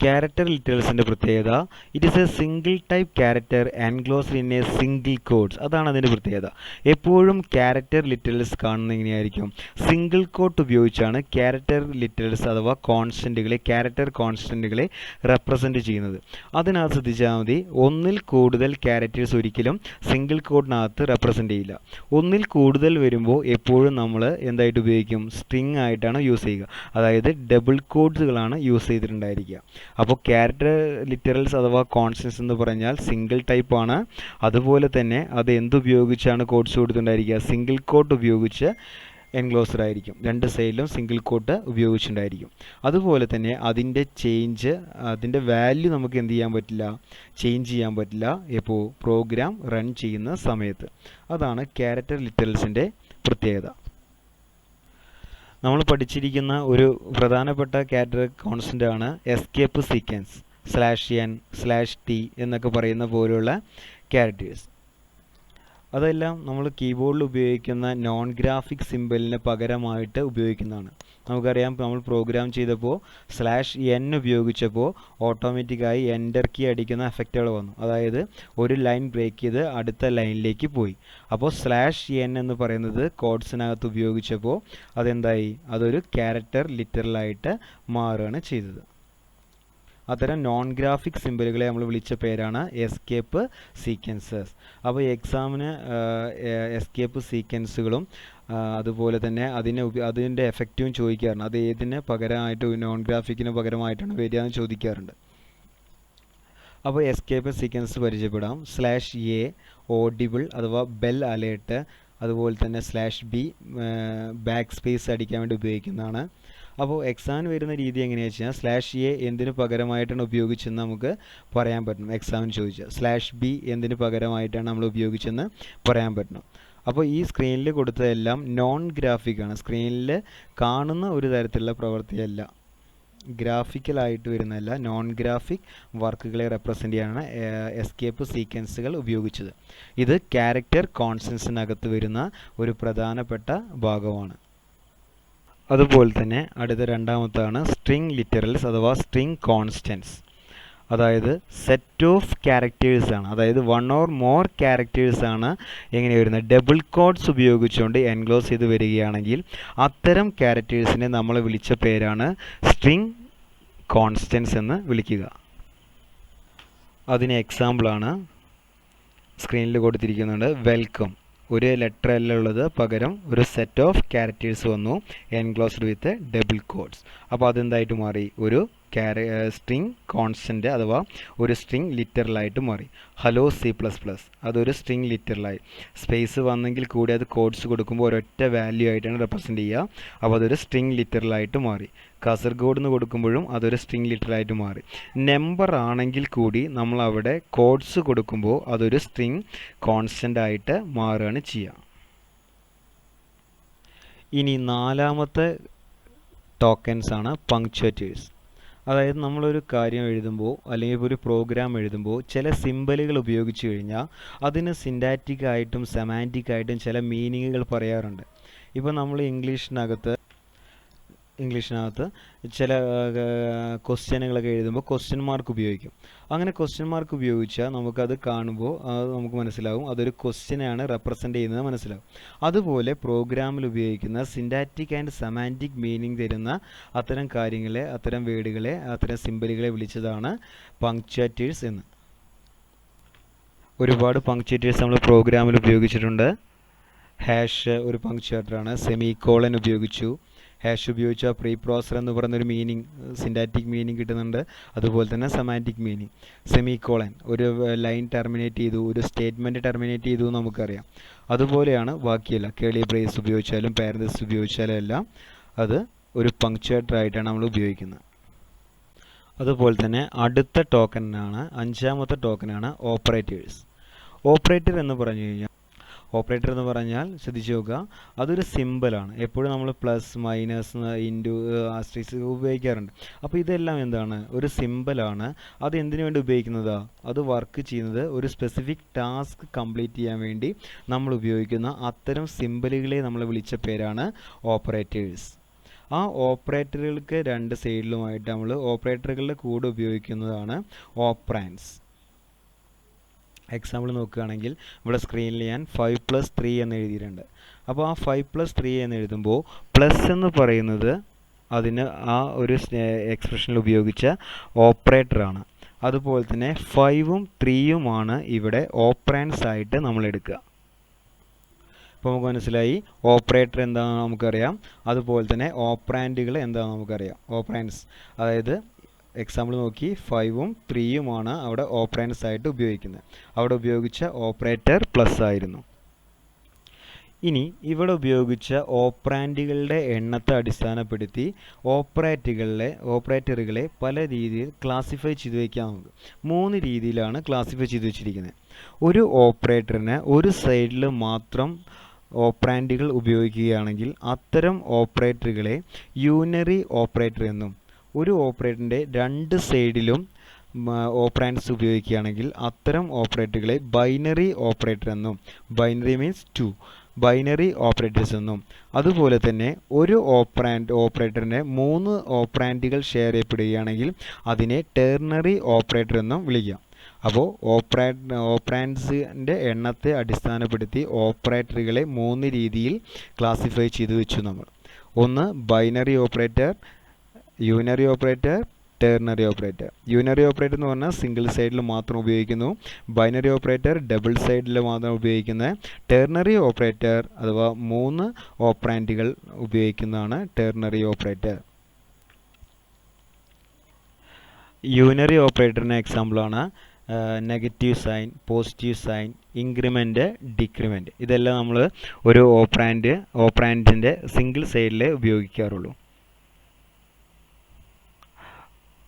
ക്യാരക്ടർ ലിറ്ററൽസിൻ്റെ പ്രത്യേകത, it is A single type character enclosed in A single codes. അതാണ് അതിൻ്റെ പ്രത്യേകത. എപ്പോഴും ക്യാരക്ടർ ലിറ്ററൽസ് കാണുന്നത് എങ്ങനെയായിരിക്കും? സിംഗിൾ കോട്ട് ഉപയോഗിച്ചാണ് ക്യാരക്ടർ ലിറ്ററൽസ് അഥവാ ക്യാരക്ടർ കോൺസ്റ്റൻറ്റുകളെ റെപ്രസെൻറ്റ് ചെയ്യുന്നത്. അതിനകത്ത് ശ്രദ്ധിച്ചാൽ മതി, ഒന്നിൽ കൂടുതൽ ക്യാരക്ടേഴ്സ് ഒരിക്കലും സിംഗിൾ കോഡിനകത്ത് റെപ്രസെൻറ്റ് ചെയ്യില്ല. ഒന്നിൽ കൂടുതൽ വരുമ്പോൾ എപ്പോഴും നമ്മൾ എന്തായിട്ട് ഉപയോഗിക്കും? സ്ട്രിങ് ആയിട്ടാണ് യൂസ് ചെയ്യുക. അതായത് ഡബിൾ കോഡ്സുകളാണ് യൂസ് ചെയ്തിട്ടുണ്ടായിരിക്കുക. അപ്പോൾ ക്യാരക്ടർ ലിറ്ററൽസ് അഥവാ കോൺസ്റ്റൻസ് എന്ന് പറഞ്ഞാൽ സിംഗിൾ ടൈപ്പ് ആണ്. അതുപോലെ തന്നെ അത് എന്തുപയോഗിച്ചാണ് കോഡ്സ് കൊടുത്തിട്ടുണ്ടായിരിക്കുക? സിംഗിൾ കോട്ട് ഉപയോഗിച്ച് എൻക്ലോസ്ഡ് ആയിരിക്കും. രണ്ട് സൈഡിലും സിംഗിൾ കോട്ട് ഉപയോഗിച്ചിട്ടുണ്ടായിരിക്കും. അതുപോലെ തന്നെ അതിൻ്റെ വാല്യൂ നമുക്ക് എന്ത് ചെയ്യാൻ പറ്റില്ല? ചേഞ്ച് ചെയ്യാൻ പറ്റില്ല. എപ്പോൾ? പ്രോഗ്രാം റൺ ചെയ്യുന്ന സമയത്ത്. അതാണ് ക്യാരക്ടർ ലിറ്ററൽസിൻ്റെ പ്രത്യേകത. നമ്മൾ പഠിച്ചിരിക്കുന്ന ഒരു പ്രധാനപ്പെട്ട ക്യാരക്ടർ കോൺസ്റ്റൻ്റ് ആണ് എസ്കേപ്പ് സീക്വൻസ്, /n, /t എന്നൊക്കെ പറയുന്ന പോലുള്ള ക്യാരക്ടേഴ്സ്. അതെല്ലാം നമ്മൾ കീബോർഡിൽ ഉപയോഗിക്കുന്ന നോൺ ഗ്രാഫിക് സിമ്പലിന് പകരമായിട്ട് ഉപയോഗിക്കുന്നതാണ്. നമുക്കറിയാം, നമ്മൾ പ്രോഗ്രാം ചെയ്തപ്പോൾ /n ഉപയോഗിച്ചപ്പോൾ ഓട്ടോമാറ്റിക്കായി എൻ്റർ കീ അടിക്കുന്ന എഫക്റ്റുകൾ വന്നു. അതായത് ഒരു ലൈൻ ബ്രേക്ക് ചെയ്ത് അടുത്ത ലൈനിലേക്ക് പോയി. അപ്പോൾ /n എന്ന് പറയുന്നത് കോഡ്സിനകത്ത് ഉപയോഗിച്ചപ്പോൾ അതെന്തായി? അതൊരു ക്യാരക്ടർ ലിറ്ററലായിട്ട് മാറുകയാണ് ചെയ്തത്. അത്തരം നോൺ ഗ്രാഫിക് സിമ്പലുകളെ നമ്മൾ വിളിച്ച പേരാണ് എസ്കേപ്പ് സീക്വൻസസ്. അപ്പോൾ എക്സാമിന് എസ്കേപ്പ് സീക്വൻസുകളും അതുപോലെ തന്നെ അതിൻ്റെ എഫക്റ്റും ചോദിക്കാറുണ്ട്. അത് ഏതിന് പകരമായിട്ട്, നോൺ ഗ്രാഫിക്കിന് പകരമായിട്ടാണ് വരിക എന്ന് ചോദിക്കാറുണ്ട്. അപ്പോൾ എസ്കേപ്പ് സീക്വൻസ് പരിചയപ്പെടാം. /a ഓഡിബിൾ അഥവാ ബെൽ അലേർട്ട്, അതുപോലെ തന്നെ /b ബാക്ക് സ്പേസ് അടിക്കാൻ വേണ്ടി ഉപയോഗിക്കുന്നതാണ്. അപ്പോൾ എക്സാമിന് വരുന്ന രീതി എങ്ങനെയാണെന്ന് വെച്ചാൽ /a എന്തിനു പകരമായിട്ടാണ് ഉപയോഗിച്ചെന്ന് നമുക്ക് പറയാൻ പറ്റണം. എക്സാമിന് ചോദിച്ചാൽ /b എന്തിനു പകരമായിട്ടാണ് നമ്മൾ ഉപയോഗിച്ചെന്ന് പറയാൻ പറ്റണം. അപ്പോൾ ഈ സ്ക്രീനിൽ കൊടുത്തതെല്ലാം നോൺ ഗ്രാഫിക്കാണ്. സ്ക്രീനിൽ കാണുന്ന ഒരു തരത്തിലുള്ള പ്രവൃത്തിയല്ല, ഗ്രാഫിക്കലായിട്ട് വരുന്നതല്ല, നോൺ ഗ്രാഫിക് വർക്കുകളെ റെപ്രസെൻ്റ് ചെയ്യാനാണ് എസ്കേപ്പ് സീക്വൻസുകൾ ഉപയോഗിച്ചത്. ഇത് ക്യാരക്ടർ കോൺസ്റ്റൻസിനകത്ത് വരുന്ന ഒരു പ്രധാനപ്പെട്ട ഭാഗമാണ്. അതുപോലെ തന്നെ അടുത്ത രണ്ടാമത്താണ് സ്ട്രിംഗ് ലിറ്ററൽസ് അഥവാ സ്ട്രിംഗ് കോൺസ്റ്റൻസ്. അതായത് സെറ്റ് ഓഫ് ക്യാരക്ടേഴ്സ് ആണ്. അതായത് 1 or more ക്യാരക്ടേഴ്സ് ആണ് എങ്ങനെ വരുന്നത്? ഡബിൾ കോഡ്സ് ഉപയോഗിച്ചുകൊണ്ട് എൻക്ലോസ് ചെയ്ത് വരികയാണെങ്കിൽ അത്തരം ക്യാരക്ടേഴ്സിനെ നമ്മൾ വിളിച്ച പേരാണ് സ്ട്രിംഗ് കോൺസ്റ്റൻസ് എന്ന് വിളിക്കുക. അതിന് എക്സാമ്പിളാണ് സ്ക്രീനിൽ കൊടുത്തിരിക്കുന്നുണ്ട്. വെൽക്കം ഒരു ലെറ്റർ അല്ല ഉള്ളത്, പകരം ഒരു സെറ്റ് ഓഫ് ക്യാരക്ടേഴ്സ് വന്നു എൻക്ലോസ്ഡ് വിത്ത് ഡബിൾ കോഡ്സ്. അപ്പോൾ അതെന്തായിട്ട് മാറി? ഒരു സ്ട്രിംഗ് കോൺസ്റ്റൻ്റ് അഥവാ ഒരു സ്ട്രിംഗ് ലിറ്ററലായിട്ട് മാറി. ഹലോ C++, അതൊരു സ്ട്രിംഗ് ലിറ്ററലായി. സ്പേസ് വന്നെങ്കിൽ കൂടി അത് കോഡ്സ് കൊടുക്കുമ്പോൾ ഒരൊറ്റ വാല്യൂ ആയിട്ടാണ് റെപ്രസെൻ്റ് ചെയ്യുക. അപ്പോൾ അതൊരു സ്ട്രിംഗ് ലിറ്ററലായിട്ട് മാറി. കാസർഗോഡ് എന്ന് കൊടുക്കുമ്പോഴും അതൊരു സ്ട്രിംഗ് ലിറ്ററായിട്ട് മാറി. നമ്പർ ആണെങ്കിൽ കൂടി നമ്മൾ അവിടെ കോഡ്സ് കൊടുക്കുമ്പോൾ അതൊരു സ്ട്രിംഗ് കോൺസ്റ്റൻ്റ് ആയിട്ട് മാറുകയാണ് ചെയ്യുക. ഇനി നാലാമത്തെ ടോക്കൻസ് ആണ് പങ്ക്ച്വേറ്റേഴ്സ്. അതായത് നമ്മളൊരു കാര്യം എഴുതുമ്പോൾ അല്ലെങ്കിൽ ഒരു പ്രോഗ്രാം എഴുതുമ്പോൾ ചില സിമ്പലുകൾ ഉപയോഗിച്ച് കഴിഞ്ഞാൽ അതിന് സിൻറ്റാറ്റിക് ആയിട്ടും സെമാൻറ്റിക് ആയിട്ടും ചില മീനിങ്ങുകൾ പറയാറുണ്ട്. ഇപ്പോൾ നമ്മൾ ഇംഗ്ലീഷിനകത്ത് ചില ക്വസ്റ്റ്യനുകളൊക്കെ എഴുതുമ്പോൾ ക്വസ്റ്റ്യൻ മാർക്ക് ഉപയോഗിക്കും. അങ്ങനെ ക്വസ്റ്റ്യൻ മാർക്ക് ഉപയോഗിച്ചാൽ നമുക്കത് കാണുമ്പോൾ നമുക്ക് മനസ്സിലാവും അതൊരു ക്വസ്റ്റ്യനാണ് റെപ്രസെൻ്റ് ചെയ്യുന്നത് മനസ്സിലാവും. അതുപോലെ പ്രോഗ്രാമിൽ ഉപയോഗിക്കുന്ന സിൻറ്റാറ്റിക് ആൻഡ് സെമാൻറ്റിക് മീനിങ് തരുന്ന അത്തരം കാര്യങ്ങളെ, അത്തരം വേർഡുകളെ, അത്തരം സിമ്പലുകളെ വിളിച്ചതാണ് പങ്ക്ച്വേറ്റേഴ്സ് എന്ന്. ഒരുപാട് പങ്ക്ച്വേറ്റേഴ്സ് നമ്മൾ പ്രോഗ്രാമിൽ ഉപയോഗിച്ചിട്ടുണ്ട്. ഹാഷ് ഒരു പങ്ക്ച്വേറ്ററാണ്. സെമിക്കോളൻ ഉപയോഗിച്ചു. ഹാഷ് ഉപയോഗിച്ചാൽ പ്രീ പ്രോസർ എന്ന് പറയുന്നൊരു മീനിങ്, സിൻറ്റാറ്റിക് മീനിങ് കിട്ടുന്നുണ്ട്. അതുപോലെ തന്നെ സെമാൻറ്റിക് മീനിങ്. സെമിക്കോളൻ ഒരു ലൈൻ ടെർമിനേറ്റ് ചെയ്തു, ഒരു സ്റ്റേറ്റ്മെൻറ്റ് ടെർമിനേറ്റ് ചെയ്തു നമുക്കറിയാം. അതുപോലെയാണ് ബാക്കിയെല്ലാം. കേളി ബ്രേസ് ഉപയോഗിച്ചാലും പാരന്തസിസ് ഉപയോഗിച്ചാലും എല്ലാം അത് ഒരു പങ്ക്ച്വേറ്റർ ആയിട്ടാണ് നമ്മൾ ഉപയോഗിക്കുന്നത്. അതുപോലെ തന്നെ അടുത്ത ടോക്കനാണ്, അഞ്ചാമത്തെ ടോക്കനാണ് ഓപ്പറേറ്റേഴ്സ്. ഓപ്പറേറ്റർ എന്ന് പറഞ്ഞു കഴിഞ്ഞാൽ ശ്രദ്ധിച്ചു നോക്കുക, അതൊരു സിമ്പിളാണ്. എപ്പോഴും നമ്മൾ പ്ലസ്, മൈനസ്, ഇൻറ്റു, ആസ്ട്രിക്സ് ഉപയോഗിക്കാറുണ്ട്. അപ്പോൾ ഇതെല്ലാം എന്താണ്, ഒരു സിമ്പിളാണ്. അത് എന്തിനു വേണ്ടി ഉപയോഗിക്കുന്നതാണ്, അത് വർക്ക് ചെയ്യുന്നത് ഒരു സ്പെസിഫിക് ടാസ്ക് കംപ്ലീറ്റ് ചെയ്യാൻ വേണ്ടി നമ്മൾ ഉപയോഗിക്കുന്ന അത്തരം സിമ്പിളുകളെ നമ്മൾ വിളിച്ച പേരാണ് ഓപ്പറേറ്റേഴ്സ്. ആ ഓപ്പറേറ്ററുകൾക്ക് രണ്ട് സൈഡിലുമായിട്ട് നമ്മൾ ഓപ്പറേറ്ററുകളുടെ കൂടെ ഉപയോഗിക്കുന്നതാണ് ഓപ്പറാൻഡ്സ്. എക്സാമ്പിൾ നോക്കുകയാണെങ്കിൽ ഇവിടെ സ്ക്രീനിൽ ഞാൻ 5+3 എന്ന് എഴുതിയിട്ടുണ്ട്. അപ്പോൾ ആ 5+3 എന്ന് എഴുതുമ്പോൾ പ്ലസ് എന്ന് പറയുന്നത് അതിന് ആ ഒരു എക്സ്പ്രഷനിൽ ഉപയോഗിച്ച ഓപ്പറേറ്ററാണ്. അതുപോലെ തന്നെ 5ഉം 3യുമാണ് ഇവിടെ ഓപ്പറാൻഡ്സ് ആയിട്ട് നമ്മൾ എടുക്കുക. ഇപ്പോൾ നമുക്ക് മനസ്സിലായി ഓപ്പറേറ്റർ എന്താണെന്ന് നമുക്കറിയാം. അതുപോലെ തന്നെ ഓപ്പറാൻഡുകൾ എന്താണെന്ന് നമുക്കറിയാം. ഓപ്പറാൻഡ്സ് അതായത് എക്സാമ്പിൾ നോക്കി 5ഉം 3യുമാണ് അവിടെ ഓപ്പറാൻഡ്സ് ആയിട്ട് ഉപയോഗിക്കുന്നത്. അവിടെ ഉപയോഗിച്ച ഓപ്പറേറ്റർ പ്ലസ് ആയിരുന്നു. ഇനി ഇവിടെ ഉപയോഗിച്ച ഓപ്പറാൻഡുകളുടെ എണ്ണത്തെ അടിസ്ഥാനപ്പെടുത്തി ഓപ്പറേറ്ററുകളെ പല രീതിയിൽ ക്ലാസിഫൈ ചെയ്ത് വയ്ക്കാം. നമുക്ക് 3 രീതിയിലാണ് ക്ലാസിഫൈ ചെയ്ത് വെച്ചിരിക്കുന്നത്. ഒരു ഓപ്പറേറ്ററിന് ഒരു സൈഡിൽ മാത്രം ഓപ്പറാൻഡുകൾ ഉപയോഗിക്കുകയാണെങ്കിൽ അത്തരം ഓപ്പറേറ്ററുകളെ യൂണറി ഓപ്പറേറ്റർ എന്നും, ഒരു ഓപ്പറേറ്ററിൻ്റെ രണ്ട് സൈഡിലും ഓപ്പറാൻഡ്സ് ഉപയോഗിക്കുകയാണെങ്കിൽ അത്തരം ഓപ്പറേറ്ററുകളെ ബൈനറി ഓപ്പറേറ്റർ എന്നും, ബൈനറി മീൻസ് 2, ബൈനറി ഓപ്പറേറ്റേഴ്സ് എന്നും, അതുപോലെ തന്നെ ഒരു ഓപ്പറേറ്ററിനെ 3 ഓപ്പറാൻഡുകൾ ഷെയർ ചെയ്യപ്പെടുകയാണെങ്കിൽ അതിനെ ടെർണറി ഓപ്പറേറ്റർ എന്നും വിളിക്കാം. അപ്പോൾ ഓപ്പറാൻഡ്സിൻ്റെ എണ്ണത്തെ അടിസ്ഥാനപ്പെടുത്തി ഓപ്പറേറ്ററുകളെ 3 രീതിയിൽ ക്ലാസിഫൈ ചെയ്തു വെച്ചു നമ്മൾ. ഒന്ന് binary operator, unary operator, ternary operator. Unary operator എന്ന് പറഞ്ഞാൽ സിംഗിൾ സൈഡിൽ മാത്രം ഉപയോഗിക്കുന്നു. ബൈനറി ഓപ്പറേറ്റർ ഡബിൾ സൈഡിൽ മാത്രം ഉപയോഗിക്കുന്നത്. ടെർണറി ഓപ്പറേറ്റർ അഥവാ 3 ഓപ്പറാൻഡുകൾ ഉപയോഗിക്കുന്നതാണ് ടെർണറി ഓപ്പറേറ്റർ. യൂണറി ഓപ്പറേറ്ററിന് എക്സാമ്പിളാണ് negative sign, positive sign, increment, decrement. ഇതെല്ലാം നമ്മൾ ഒരു ഓപ്പറാൻഡിൻ്റെ സിംഗിൾ സൈഡിലേ ഉപയോഗിക്കാറുള്ളൂ.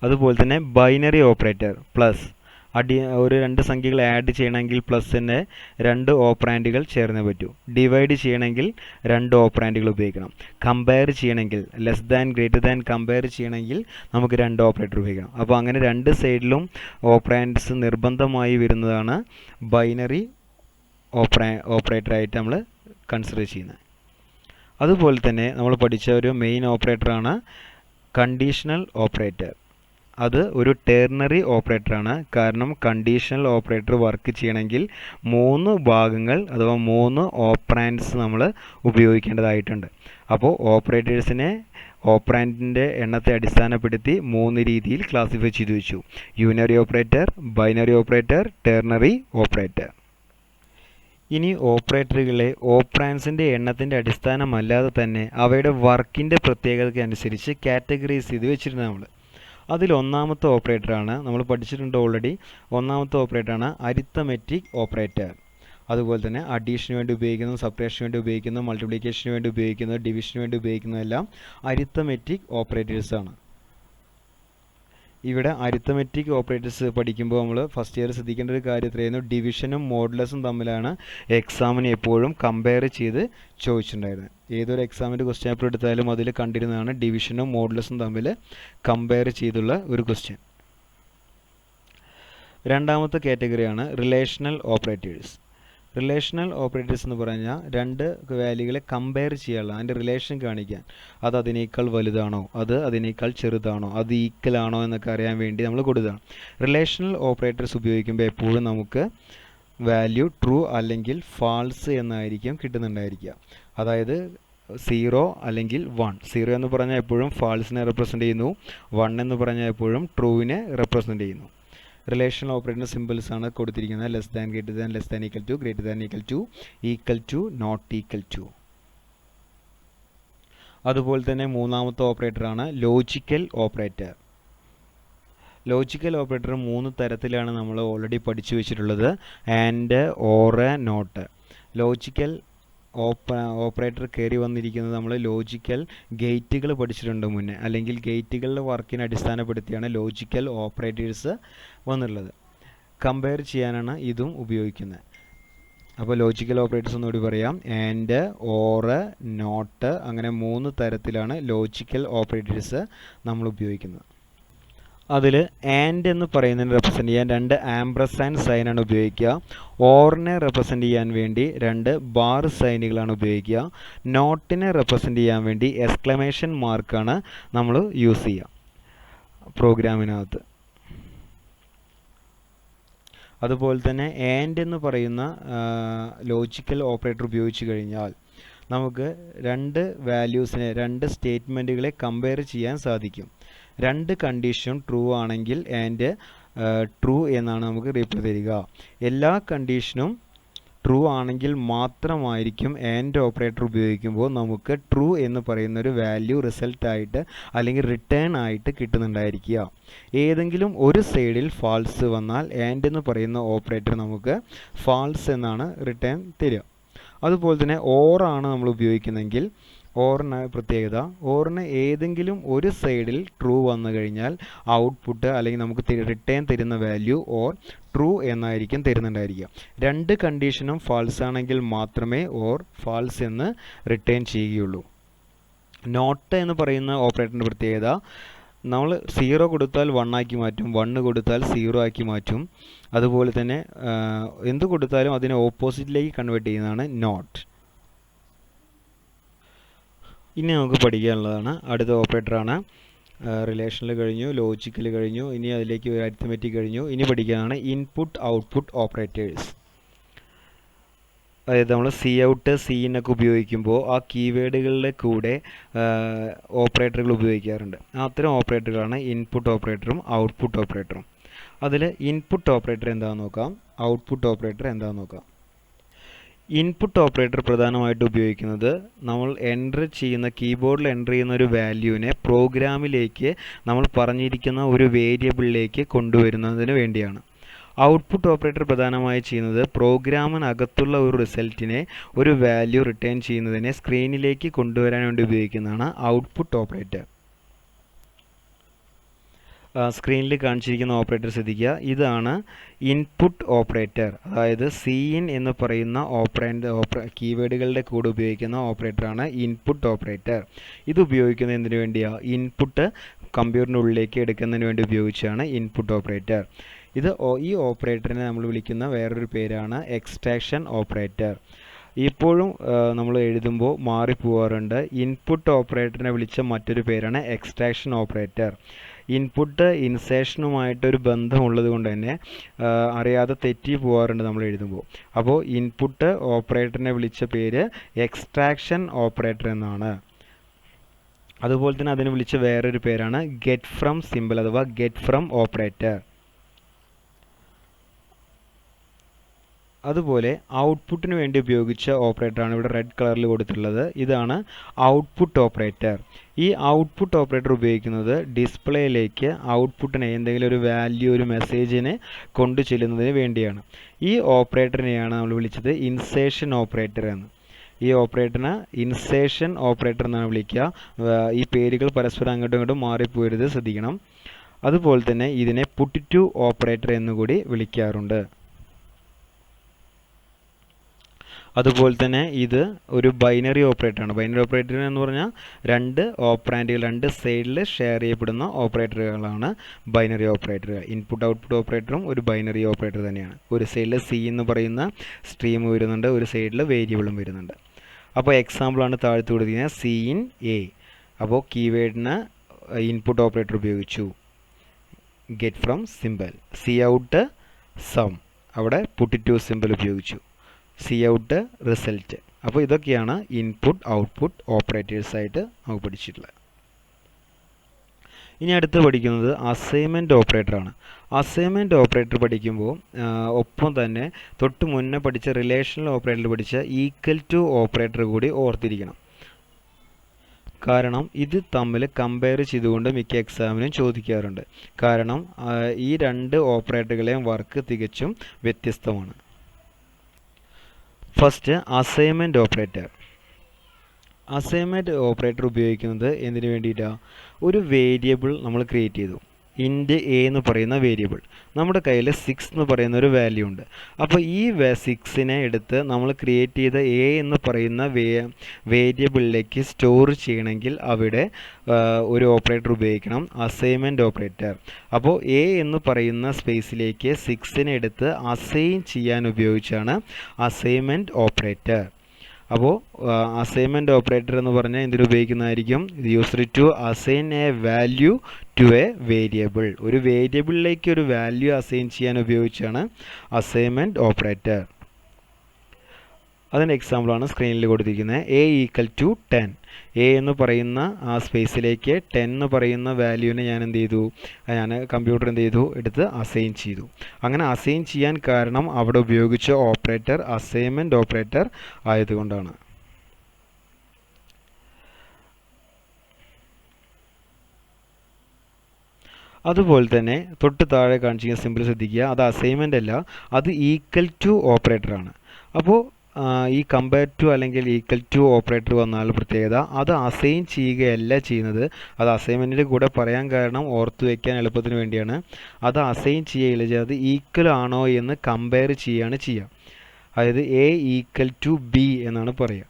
അതുപോലെ തന്നെ ബൈനറി ഓപ്പറേറ്റർ പ്ലസ്, ഒരു 2 സംഖ്യകൾ ആഡ് ചെയ്യണമെങ്കിൽ പ്ലസിൻ്റെ 2 ഓപ്പറാൻഡുകൾ ചേർന്നേ പറ്റൂ. ഡിവൈഡ് ചെയ്യണമെങ്കിൽ 2 ഓപ്പറാൻഡുകൾ ഉപയോഗിക്കണം. കമ്പയർ ചെയ്യണമെങ്കിൽ less than, greater than compare ചെയ്യണമെങ്കിൽ നമുക്ക് 2 ഓപ്പറേറ്റർ ഉപയോഗിക്കണം. അപ്പോൾ അങ്ങനെ 2 സൈഡിലും ഓപ്പറാൻഡ്സ് നിർബന്ധമായി വരുന്നതാണ് ബൈനറി ഓപ്പറേറ്ററായിട്ട് നമ്മൾ കൺസിഡർ ചെയ്യുന്നത്. അതുപോലെ തന്നെ നമ്മൾ പഠിച്ച ഒരു മെയിൻ ഓപ്പറേറ്ററാണ് കണ്ടീഷണൽ ഓപ്പറേറ്റർ. അത് ഒരു ടെർണറി ഓപ്പറേറ്ററാണ്. കാരണം കണ്ടീഷണൽ ഓപ്പറേറ്റർ വർക്ക് ചെയ്യണമെങ്കിൽ 3 ഭാഗങ്ങൾ അഥവാ 3 ഓപ്പറാൻഡ്സ് നമ്മൾ ഉപയോഗിക്കേണ്ടതായിട്ടുണ്ട്. അപ്പോൾ ഓപ്പറേറ്റേഴ്സിനെ ഓപ്പറാൻഡിൻ്റെ എണ്ണത്തെ അടിസ്ഥാനപ്പെടുത്തി 3 രീതിയിൽ ക്ലാസിഫൈ ചെയ്തു വെച്ചു. Unary operator, binary operator, ternary operator. ഇനി ഓപ്പറേറ്ററുകളെ ഓപ്പറാൻഡ്സിൻ്റെ എണ്ണത്തിൻ്റെ അടിസ്ഥാനമല്ലാതെ തന്നെ അവയുടെ വർക്കിൻ്റെ പ്രത്യേകതയ്ക്ക് അനുസരിച്ച് കാറ്റഗറൈസ് ചെയ്ത് വെച്ചിട്ടുണ്ട് നമ്മൾ. അതിൽ ഒന്നാമത്തെ ഓപ്പറേറ്ററാണ് നമ്മൾ പഠിച്ചിട്ടുണ്ട് ഓൾറെഡി. ഒന്നാമത്തെ ഓപ്പറേറ്ററാണ് അരിത്തമെറ്റിക് ഓപ്പറേറ്റർ. അതുപോലെ തന്നെ അഡീഷന് വേണ്ടി ഉപയോഗിക്കുന്നു, സബ്ട്രാക്ഷന് വേണ്ടി ഉപയോഗിക്കുന്നു, മൾട്ടിപ്ലിക്കേഷന് വേണ്ടി ഉപയോഗിക്കുന്നു, ഡിവിഷന് വേണ്ടി ഉപയോഗിക്കുന്നതെല്ലാം അരിത്തമെറ്റിക് ഓപ്പറേറ്റേഴ്സാണ്. ഇവിടെ അരിത്തമെറ്റിക് ഓപ്പറേറ്റേഴ്സ് പഠിക്കുമ്പോൾ നമ്മൾ ഫസ്റ്റ് ഇയർ ശ്രദ്ധിക്കേണ്ട ഒരു കാര്യം എത്രയായിരുന്നു, ഡിവിഷനും മോഡുലസും തമ്മിലാണ് എക്സാമിന് എപ്പോഴും കമ്പയർ ചെയ്ത് ചോദിച്ചിട്ടുണ്ടായിരുന്നത്. ഏതൊരു എക്സാമിൻ്റെ ക്വസ്റ്റ്യൻ പേപ്പർ എടുത്താലും അതിൽ കണ്ടിരുന്നതാണ് ഡിവിഷനും മോഡുലസും തമ്മിൽ കമ്പയർ ചെയ്തുള്ള ഒരു ക്വസ്റ്റ്യൻ. രണ്ടാമത്തെ കാറ്റഗറിയാണ് റിലേഷണൽ ഓപ്പറേറ്റേഴ്സ്. റിലേഷണൽ ഓപ്പറേറ്റേഴ്സ് എന്ന് പറഞ്ഞാൽ 2 വാല്യൂകളെ കമ്പയർ ചെയ്യാനുള്ള, അതിൻ്റെ റിലേഷൻ കാണിക്കാൻ, അത് അതിനേക്കാൾ വലുതാണോ, അത് അതിനേക്കാൾ ചെറുതാണോ, അത് ഈക്വൽ ആണോ എന്നൊക്കെ അറിയാൻ വേണ്ടി നമ്മൾ കൊടുത്തതാണ്. റിലേഷണൽ ഓപ്പറേറ്റേഴ്സ് ഉപയോഗിക്കുമ്പോൾ എപ്പോഴും നമുക്ക് വാല്യൂ ട്രൂ അല്ലെങ്കിൽ ഫാൾസ് എന്നായിരിക്കും കിട്ടുന്നുണ്ടായിരിക്കുക. അതായത് 0 അല്ലെങ്കിൽ 1. 0 എന്ന് പറഞ്ഞാൽ എപ്പോഴും ഫാൾസിനെ റെപ്രസെൻ്റ് ചെയ്യുന്നു, 1 എന്ന് പറഞ്ഞാൽ എപ്പോഴും ട്രൂവിനെ റെപ്രസെൻ്റ് ചെയ്യുന്നു. റിലേഷണൽ ഓപ്പറേറ്ററിൻ്റെ സിമ്പിൾസ് ആണ് കൊടുത്തിരിക്കുന്നത്. Less than, greater than, less than equal to, greater than equal to, equal to, not equal to. അതുപോലെ തന്നെ മൂന്നാമത്തെ ഓപ്പറേറ്ററാണ് ലോജിക്കൽ ഓപ്പറേറ്റർ. ലോജിക്കൽ ഓപ്പറേറ്റർ 3 തരത്തിലാണ് നമ്മൾ ഓൾറെഡി പഠിച്ചു വെച്ചിട്ടുള്ളത്. And, or, not. Logical operator കയറി വന്നിരിക്കുന്നത് നമ്മൾ ലോജിക്കൽ ഗേറ്റുകൾ പഠിച്ചിട്ടുണ്ട് മുന്നേ, അല്ലെങ്കിൽ ഗേറ്റുകളുടെ വർക്കിനെ അടിസ്ഥാനപ്പെടുത്തിയാണ് ലോജിക്കൽ ഓപ്പറേറ്റേഴ്സ് വന്നിട്ടുള്ളത്. കമ്പയർ ചെയ്യാനാണ് ഇതും ഉപയോഗിക്കുന്നത്. അപ്പോൾ ലോജിക്കൽ ഓപ്പറേറ്റേഴ്സ് ഒന്നുകൂടി പറയാം. ആൻഡ്, ഓർ, നോട്ട്, അങ്ങനെ 3 തരത്തിലാണ് ലോജിക്കൽ ഓപ്പറേറ്റേഴ്സ് നമ്മൾ ഉപയോഗിക്കുന്നത്. അതിൽ ആൻഡ് എന്ന് പറയുന്നതിനെ റെപ്രസെൻ്റ് ചെയ്യാൻ 2 ആംബ്രസൈൻഡ് സൈനാണ് ഉപയോഗിക്കുക. ഓറിനെ റെപ്രസെൻ്റ് ചെയ്യാൻ വേണ്ടി 2 ബാർ സൈനുകളാണ് ഉപയോഗിക്കുക. നോട്ടിനെ റെപ്രസെൻ്റ് ചെയ്യാൻ വേണ്ടി എക്സ്ക്ലമേഷൻ മാർക്കാണ് നമ്മൾ യൂസ് ചെയ്യുക പ്രോഗ്രാമിനകത്ത്. അതുപോലെ തന്നെ ആൻഡ് എന്ന് പറയുന്ന ലോജിക്കൽ ഓപ്പറേറ്റർ ഉപയോഗിച്ച് കഴിഞ്ഞാൽ നമുക്ക് 2 വാല്യൂസിനെ, 2 സ്റ്റേറ്റ്മെൻറ്റുകളെ കമ്പയർ ചെയ്യാൻ സാധിക്കും. 2 കണ്ടീഷനും ട്രൂ ആണെങ്കിൽ ആൻഡ് ട്രൂ എന്നാണ് നമുക്ക് റിപ്ലൈ തരിക. എല്ലാ കണ്ടീഷനും ട്രൂ ആണെങ്കിൽ മാത്രമായിരിക്കും ആൻഡ് ഓപ്പറേറ്റർ ഉപയോഗിക്കുമ്പോൾ നമുക്ക് ട്രൂ എന്ന് പറയുന്ന ഒരു വാല്യൂ റിസൾട്ടായിട്ട് അല്ലെങ്കിൽ റിട്ടേൺ ആയിട്ട് കിട്ടുന്നുണ്ടായിരിക്കുക. ഏതെങ്കിലും ഒരു സൈഡിൽ ഫാൾസ് വന്നാൽ ആൻഡ് എന്ന് പറയുന്ന ഓപ്പറേറ്റർ നമുക്ക് ഫാൾസ് എന്നാണ് റിട്ടേൺ തരിക. അതുപോലെ തന്നെ ഓറാണ് നമ്മൾ ഉപയോഗിക്കുന്നതെങ്കിൽ ഓറിന് പ്രത്യേകത, ഓറിന് ഏതെങ്കിലും ഒരു സൈഡിൽ ട്രൂ വന്നു കഴിഞ്ഞാൽ ഔട്ട്പുട്ട് അല്ലെങ്കിൽ നമുക്ക് റിട്ടേൺ തരുന്ന വാല്യൂ ഓർ ട്രൂ എന്നായിരിക്കും തരുന്നുണ്ടായിരിക്കുക. 2 കണ്ടീഷനും ഫാൾസ് ആണെങ്കിൽ മാത്രമേ ഓർ ഫാൾസ് എന്ന് റിട്ടേൺ ചെയ്യുകയുള്ളൂ. നോട്ട് എന്ന് പറയുന്ന ഓപ്പറേറ്ററിൻ്റെ പ്രത്യേകത, നമ്മൾ 0 കൊടുത്താൽ 1 ആക്കി മാറ്റും, 1 കൊടുത്താൽ 0 ആക്കി മാറ്റും. അതുപോലെ തന്നെ എന്ത് കൊടുത്താലും അതിനെ ഓപ്പോസിറ്റിലേക്ക് കൺവേർട്ട് ചെയ്യുന്നതാണ് നോട്ട്. ഇനി നമുക്ക് പഠിക്കാനുള്ളതാണ് അടുത്ത ഓപ്പറേറ്ററാണ്. റിലേഷനിൽ കഴിഞ്ഞു, ലോജിക്കൽ കഴിഞ്ഞു, ഇനി അതിലേക്ക് ഒരു അരിത്മെറ്റിക് കഴിഞ്ഞു. ഇനി പഠിക്കാനാണ് ഇൻപുട്ട് ഔട്ട്പുട്ട് ഓപ്പറേറ്റേഴ്സ്. അതായത് നമ്മൾ സി ഔട്ട്, സി ഇൻ ഒക്കെ ഉപയോഗിക്കുമ്പോൾ ആ കീവേഡുകളുടെ കൂടെ ഓപ്പറേറ്ററുകൾ ഉപയോഗിക്കാറുണ്ട്. അത്തരം ഓപ്പറേറ്ററുകളാണ് ഇൻപുട്ട് ഓപ്പറേറ്ററും ഔട്ട്പുട്ട് ഓപ്പറേറ്ററും. അതിൽ ഇൻപുട്ട് ഓപ്പറേറ്റർ എന്താണെന്ന് നോക്കാം, ഔട്ട്പുട്ട് ഓപ്പറേറ്റർ എന്താണെന്ന് നോക്കാം. ഇൻപുട്ട് ഓപ്പറേറ്റർ പ്രധാനമായിട്ട് ഉപയോഗിക്കുന്നത് നമ്മൾ കീബോർഡിൽ എൻ്റർ ചെയ്യുന്ന ഒരു വാല്യൂവിനെ പ്രോഗ്രാമിലേക്ക് നമ്മൾ പറഞ്ഞിരിക്കുന്ന ഒരു വേരിയബിളിലേക്ക് കൊണ്ടുവരുന്നതിന് വേണ്ടിയാണ്. ഔട്ട്പുട്ട് ഓപ്പറേറ്റർ പ്രധാനമായി ചെയ്യുന്നത് പ്രോഗ്രാമിനകത്തുള്ള ഒരു റിസൾട്ടിനെ, ഒരു വാല്യൂ റിട്ടേൺ ചെയ്യുന്നതിനെ സ്ക്രീനിലേക്ക് കൊണ്ടുവരാൻ വേണ്ടി ഉപയോഗിക്കുന്നതാണ് ഔട്ട്പുട്ട് ഓപ്പറേറ്റർ. സ്ക്രീനിൽ കാണിച്ചിരിക്കുന്ന ഓപ്പറേറ്റർ ശ്രദ്ധിക്കുക. ഇതാണ് ഇൻപുട്ട് ഓപ്പറേറ്റർ. അതായത് സി ഇൻ എന്ന് പറയുന്ന കീവേഡുകളുടെ കൂടെ ഉപയോഗിക്കുന്ന ഓപ്പറേറ്ററാണ് ഇൻപുട്ട് ഓപ്പറേറ്റർ. ഇത് ഉപയോഗിക്കുന്നത് എന്തിനു വേണ്ടിയാണ്? ഇൻപുട്ട് കമ്പ്യൂട്ടറിൻ്റെ ഉള്ളിലേക്ക് എടുക്കുന്നതിന് വേണ്ടി ഉപയോഗിച്ചാണ് ഇൻപുട്ട് ഓപ്പറേറ്റർ. ഈ ഓപ്പറേറ്ററിനെ നമ്മൾ വിളിക്കുന്ന വേറൊരു പേരാണ് എക്സ്ട്രാക്ഷൻ ഓപ്പറേറ്റർ. ഇപ്പോഴും നമ്മൾ എഴുതുമ്പോൾ മാറിപ്പോവാറുണ്ട്. ഇൻപുട്ട് ഓപ്പറേറ്ററിനെ വിളിച്ച മറ്റൊരു പേരാണ് എക്സ്ട്രാക്ഷൻ ഓപ്പറേറ്റർ. ഇൻപുട്ട് ഇൻസേഷനുമായിട്ടൊരു ബന്ധമുള്ളത് കൊണ്ട് തന്നെ അറിയാതെ തെറ്റി പോകാറുണ്ട് നമ്മൾ എഴുതുമ്പോൾ. അപ്പോൾ ഇൻപുട്ട് ഓപ്പറേറ്ററിനെ വിളിച്ച പേര് എക്സ്ട്രാക്ഷൻ ഓപ്പറേറ്റർ എന്നാണ്. അതുപോലെ തന്നെ അതിനെ വിളിച്ച വേറൊരു പേരാണ് ഗെറ്റ് ഫ്രം സിമ്പിൾ അഥവാ ഗെറ്റ് ഫ്രം ഓപ്പറേറ്റർ. അതുപോലെ ഔട്ട്പുട്ടിന് വേണ്ടി ഉപയോഗിച്ച ഓപ്പറേറ്ററാണ് ഇവിടെ റെഡ് കളറിൽ കൊടുത്തിട്ടുള്ളത്. ഇതാണ് ഔട്ട്പുട്ട് ഓപ്പറേറ്റർ. ഈ ഔട്ട്പുട്ട് ഓപ്പറേറ്റർ ഉപയോഗിക്കുന്നത് ഡിസ്പ്ലേയിലേക്ക് ഔട്ട്പുട്ടിനെ, എന്തെങ്കിലും ഒരു വാല്യൂ, ഒരു മെസ്സേജിനെ കൊണ്ടു ചെല്ലുന്നതിന് വേണ്ടിയാണ്. ഈ ഓപ്പറേറ്ററിനെയാണ് നമ്മൾ വിളിച്ചത് ഇൻസേഷൻ ഓപ്പറേറ്റർ എന്ന്. ഈ ഓപ്പറേറ്ററിനെ ഇൻസേഷൻ ഓപ്പറേറ്റർ എന്നാണ് വിളിക്കുക. ഈ പേരുകൾ പരസ്പരം അങ്ങോട്ടും ഇങ്ങോട്ടും മാറിപ്പോരുത്, ശ്രദ്ധിക്കണം. അതുപോലെ തന്നെ ഇതിനെ പുട്ട് ടു ഓപ്പറേറ്റർ എന്നുകൂടി വിളിക്കാറുണ്ട്. അതുപോലെ തന്നെ ഇത് ഒരു ബൈനറി ഓപ്പറേറ്ററാണ്. ബൈനറി ഓപ്പറേറ്റർ എന്ന് പറഞ്ഞാൽ 2 ഓപ്പറാൻഡുകൾ 2 സൈഡിൽ ഷെയർ ചെയ്യപ്പെടുന്ന ഓപ്പറേറ്ററുകളാണ് ബൈനറി ഓപ്പറേറ്ററുകൾ. ഇൻപുട്ട് ഔട്ട്പുട്ട് ഓപ്പറേറ്ററും ഒരു ബൈനറി ഓപ്പറേറ്റർ തന്നെയാണ്. ഒരു സൈഡിൽ സി എന്ന് പറയുന്ന സ്ട്രീം വരുന്നുണ്ട്, ഒരു സൈഡിൽ വേരിയബിളും വരുന്നുണ്ട്. അപ്പോൾ എക്സാമ്പിളാണ് താഴ്ത്തു കൊടുത്തിരിക്കുന്നത് സി ഇൻ എ. അപ്പോൾ കീവേഡിന് ഇൻപുട്ട് ഓപ്പറേറ്റർ ഉപയോഗിച്ചു, get from symbol. Cout sum, അവിടെ പുട്ട് ടു സിമ്പിൾ ഉപയോഗിച്ചു. Cout result. അപ്പോൾ ഇതൊക്കെയാണ് ഇൻപുട്ട് ഔട്ട്പുട്ട് ഓപ്പറേറ്റേഴ്സായിട്ട് നമുക്ക് പഠിച്ചിട്ടുള്ളത്. ഇനി അടുത്ത് പഠിക്കുന്നത് അസൈൻമെൻറ്റ് ഓപ്പറേറ്ററാണ്. അസൈൻമെൻറ്റ് ഓപ്പറേറ്റർ പഠിക്കുമ്പോൾ ഒപ്പം തന്നെ തൊട്ട് മുന്നേ പഠിച്ച റിലേഷണൽ ഓപ്പറേറ്റർ പഠിച്ച ഈക്വൽ ടു ഓപ്പറേറ്റർ കൂടി ഓർത്തിരിക്കണം. കാരണം ഇത് തമ്മിൽ കമ്പയർ ചെയ്തുകൊണ്ട് മിക്ക എക്സാമിനും ചോദിക്കാറുണ്ട്. കാരണം ഈ 2 ഓപ്പറേറ്ററുകളെയും വർക്ക് തികച്ചും വ്യത്യസ്തമാണ്. First assignment operator. Assignment operator ഉപയോഗിക്കുന്നത് എന്തിനു വേണ്ടിയിട്ടാണ്? ഒരു വേരിയബിൾ നമ്മൾ ക്രിയേറ്റ് ചെയ്തു, ഇൻറ്റ് എ എന്ന് പറയുന്ന വേരിയബിൾ. നമ്മുടെ കയ്യിൽ 6 എന്ന് പറയുന്ന ഒരു വാല്യൂ ഉണ്ട്. അപ്പോൾ ഈ 6നെ എടുത്ത് നമ്മൾ ക്രിയേറ്റ് ചെയ്ത എ എന്ന് പറയുന്ന വേരിയബിളിലേക്ക് സ്റ്റോർ ചെയ്യണമെങ്കിൽ അവിടെ ഒരു ഓപ്പറേറ്റർ ഉപയോഗിക്കണം, അസൈൻമെൻറ്റ് ഓപ്പറേറ്റർ. അപ്പോൾ എ എന്ന് പറയുന്ന സ്പേസിലേക്ക് 6നെ എടുത്ത് അസൈൻ ചെയ്യാൻ ഉപയോഗിച്ചാണ് അസൈൻമെൻറ്റ് ഓപ്പറേറ്റർ. അപ്പോൾ അസൈൻമെൻറ്റ് ഓപ്പറേറ്റർ എന്ന് പറഞ്ഞാൽ എന്തിനു ഉപയോഗിക്കുന്നതായിരിക്കും? Used to assign a value to a variable. ഒരു വേരിയബിളിലേക്ക് ഒരു വാല്യൂ അസൈൻ ചെയ്യാൻ ഉപയോഗിച്ചാണ് അസൈൻമെൻറ്റ് ഓപ്പറേറ്റർ. അതിൻ്റെ എക്സാമ്പിളാണ് സ്ക്രീനിൽ കൊടുത്തിരിക്കുന്നത്. A equal to 10. എ എന്ന് പറയുന്ന ആ സ്പേസിലേക്ക് 10 എന്ന് പറയുന്ന വാല്യൂവിനെ ഞാൻ എന്ത് ചെയ്തു? കമ്പ്യൂട്ടർ എന്ത് ചെയ്തു? എടുത്ത് അസൈൻ ചെയ്തു. അങ്ങനെ അസൈൻ ചെയ്യാൻ കാരണം അവിടെ ഉപയോഗിച്ച ഓപ്പറേറ്റർ അസൈൻമെൻറ്റ് ഓപ്പറേറ്റർ ആയതുകൊണ്ടാണ്. അതുപോലെ തന്നെ തൊട്ട് താഴെ കാണിച്ചിരിക്കുന്ന സിമ്പിൾ ശ്രദ്ധിക്കുക. അത് അസൈൻമെൻ്റ് അല്ല, അത് ഈക്വൽ ടു ഓപ്പറേറ്ററാണ്. അപ്പോൾ ഈ കമ്പയർ ടു അല്ലെങ്കിൽ ഈക്വൽ ടു ഓപ്പറേറ്റർ വന്നാൽ പ്രത്യേകത അത് അസൈൻ ചെയ്യുകയല്ല ചെയ്യുന്നത്. അത് അസൈൻമെൻറ്റിൻ്റെ കൂടെ പറയാൻ കാരണം ഓർത്ത് വയ്ക്കാൻ എളുപ്പത്തിന് വേണ്ടിയാണ്. അത് അസൈൻ ചെയ്യുകയില്ല ചെയ്യുക, അത് ഈക്വൽ ആണോ എന്ന് കമ്പയർ ചെയ്യുകയാണ് ചെയ്യുക. അതായത് എ ഈക്വൽ ടു ബി എന്നാണ് പറയുക.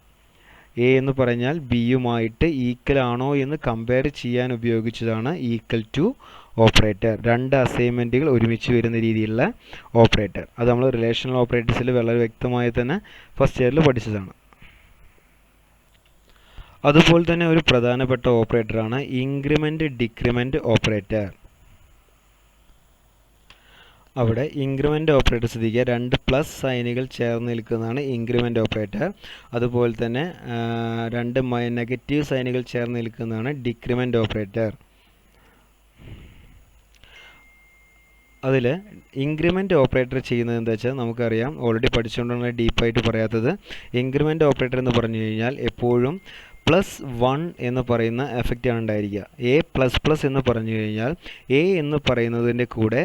എ എന്ന് പറഞ്ഞാൽ ബിയുമായിട്ട് ഈക്വൽ ആണോ എന്ന് കമ്പയർ ചെയ്യാൻ ഉപയോഗിച്ചതാണ് ഈക്വൽ ടു ഓപ്പറേറ്റർ. രണ്ട് അസൈൻമെൻറ്റുകൾ ഒരുമിച്ച് വരുന്ന രീതിയിലുള്ള ഓപ്പറേറ്റർ. അത് നമ്മൾ റിലേഷണൽ ഓപ്പറേറ്റേഴ്സിൽ വളരെ വ്യക്തമായി തന്നെ ഫസ്റ്റ് ഇയറിൽ പഠിച്ചതാണ്. അതുപോലെ തന്നെ ഒരു പ്രധാനപ്പെട്ട ഓപ്പറേറ്ററാണ് ഇൻക്രിമെൻറ്റ് ഡിക്രിമെൻറ്റ് ഓപ്പറേറ്റർ. അവിടെ ഇൻക്രിമെൻറ്റ് ഓപ്പറേറ്റർ ശ്രദ്ധിക്കുക, 2 പ്ലസ് സൈനുകൾ ചേർന്ന് നിൽക്കുന്നതാണ് ഇൻക്രിമെൻറ്റ് ഓപ്പറേറ്റർ. അതുപോലെ തന്നെ 2 നെഗറ്റീവ് സൈനുകൾ ചേർന്ന് നിൽക്കുന്നതാണ് ഡിക്രിമെൻറ്റ് ഓപ്പറേറ്റർ. അതിൽ ഇൻക്രിമെൻറ്റ് ഓപ്പറേറ്റർ ചെയ്യുന്നത് എന്താ വെച്ചാൽ നമുക്കറിയാം, ഓൾറെഡി പഠിച്ചുകൊണ്ടാണ് ഡീപ്പായിട്ട് പറയാത്തത്. ഇൻക്രിമെൻറ്റ് ഓപ്പറേറ്റർ എന്ന് പറഞ്ഞു കഴിഞ്ഞാൽ എപ്പോഴും +1 എന്ന് പറയുന്ന എഫക്റ്റാണ് ഉണ്ടായിരിക്കുക. എ ++ എന്ന് പറഞ്ഞു കഴിഞ്ഞാൽ എ എന്ന് പറയുന്നതിൻ്റെ കൂടെ